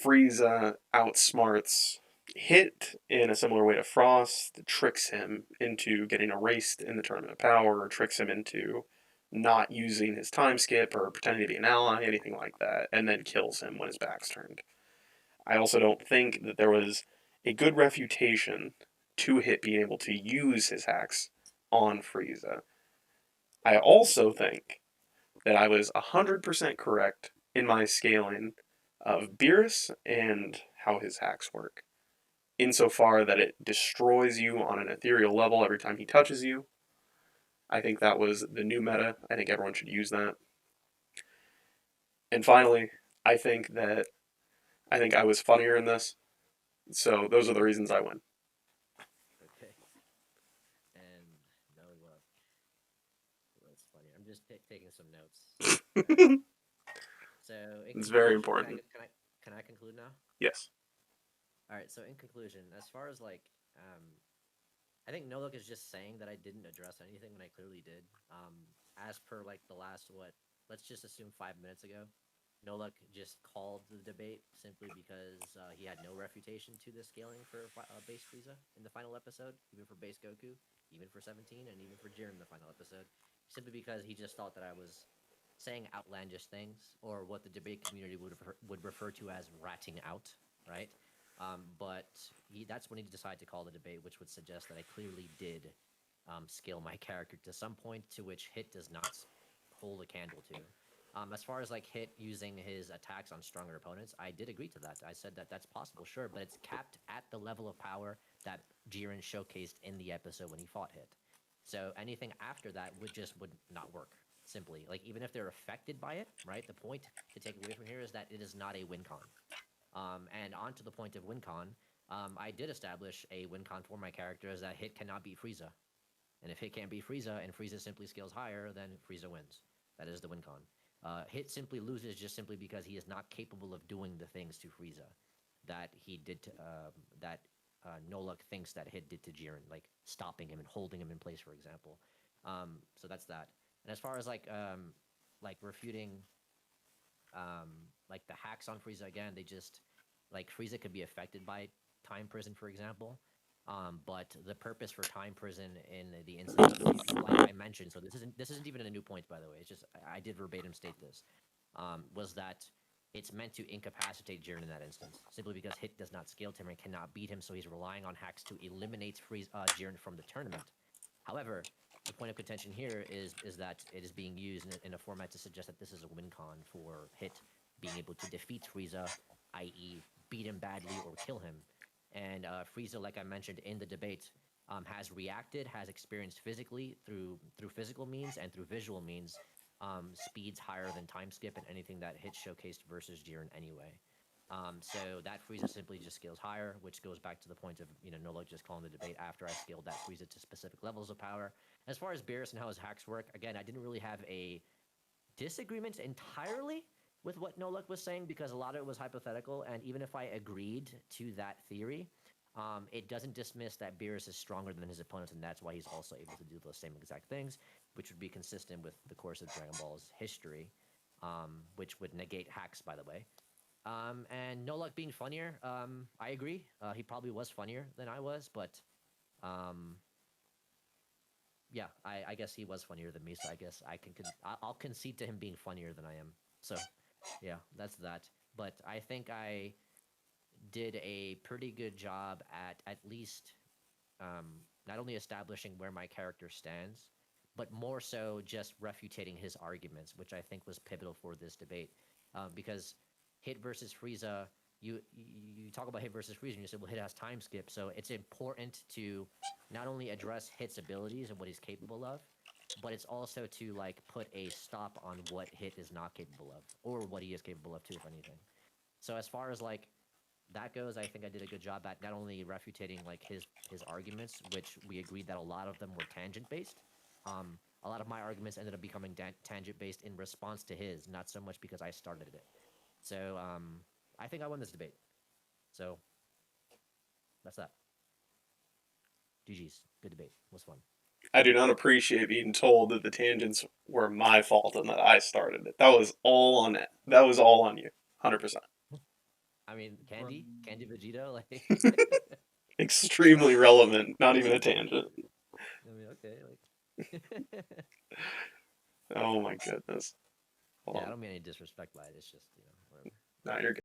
Frieza outsmarts Hit in a similar way to Frost, tricks him into getting erased in the Tournament of Power, or tricks him into not using his time skip or pretending to be an ally, anything like that, and then kills him when his back's turned. I also don't think that there was a good refutation to Hit being able to use his hacks on Frieza. I also think that I was 100% correct in my scaling of Beerus and how his hacks work. Insofar that it destroys you on an ethereal level every time he touches you. I think that was the new meta. I think everyone should use that. And finally, I think I was funnier in this. So those are the reasons I win. Okay. And no luck. That's funny. I'm just taking some notes. So It's very conclusion, important. Can I conclude now? Yes. All right. So in conclusion, as far as like, I think NoLuck is just saying that I didn't address anything when I clearly did. As per like the last let's just assume 5 minutes ago, NoLuck just called the debate simply because he had no refutation to the scaling for base Frieza in the final episode, even for base Goku, even for 17, and even for Jiren in the final episode, simply because he just thought that I was saying outlandish things, or what the debate community would refer to as ratting out, right? But that's when he decided to call the debate, which would suggest that I clearly did scale my character to some point to which Hit does not hold a candle to. As far as like Hit using his attacks on stronger opponents, I did agree to that. I said that that's possible, sure, but it's capped at the level of power that Jiren showcased in the episode when he fought Hit. So anything after that would not work. Simply, like even if they're affected by it, right? The point to take away from here is that it is not a win con. And on to the point of win con, I did establish a win con for my character is that Hit cannot beat Frieza. And if Hit can't beat Frieza and Frieza simply scales higher, then Frieza wins. That is the win con. Hit simply loses just simply because he is not capable of doing the things to Frieza that he did to, that NoLuck thinks that Hit did to Jiren, like stopping him and holding him in place, for example. So that's that. And as far as like refuting like the hacks on Frieza again, they just like Frieza could be affected by time prison, for example. But the purpose for time prison in the instance, like I mentioned, so this isn't even a new point, by the way. It's just I did verbatim state this, was that it's meant to incapacitate Jiren in that instance, simply because Hit does not scale to him and cannot beat him, so he's relying on hacks to eliminate Jiren from the tournament. However, the point of contention here is that it is being used in a format to suggest that this is a win con for Hit being able to defeat Frieza, i.e., beat him badly or kill him. And Frieza, like I mentioned in the debate, has reacted, has experienced physically through physical means and through visual means, speeds higher than time skip and anything that Hit showcased versus Jiren anyway. So that Frieza simply just scales higher, which goes back to the point of NoLuck just calling the debate after I scaled that Frieza to specific levels of power. As far as Beerus and how his hacks work, again, I didn't really have a disagreement entirely with what NoLuck was saying because a lot of it was hypothetical, and even if I agreed to that theory, it doesn't dismiss that Beerus is stronger than his opponents, and that's why he's also able to do those same exact things, which would be consistent with the course of Dragon Ball's history, which would negate hacks, by the way. And NoLuck being funnier, I agree. He probably was funnier than I was, but yeah, I guess he was funnier than me, so I guess I'll concede to him being funnier than I am. So yeah, that's that. But I think I did a pretty good job at least not only establishing where my character stands, but more so just refuting his arguments, which I think was pivotal for this debate. Because Hit versus Frieza, you talk about Hit versus Frieza, and you said, well, Hit has time skip, so it's important to not only address Hit's abilities and what he's capable of, but it's also to like put a stop on what Hit is not capable of, or what he is capable of too, if anything. So as far as like that goes, I think I did a good job at not only refuting like his arguments, which we agreed that a lot of them were tangent based. A lot of my arguments ended up becoming tangent based in response to his, not so much because I started it. So I think I won this debate. So that's that. GG's. Good debate. Was fun. I do not appreciate being told that the tangents were my fault and that I started it. That was all on it. That was all on you. 100%. I mean, Candy Vegito, like. Extremely relevant. Not even a tangent. I mean, okay, like. Oh my goodness. Hold Yeah, on. I don't mean any disrespect by it. It's just whatever. No, you're good.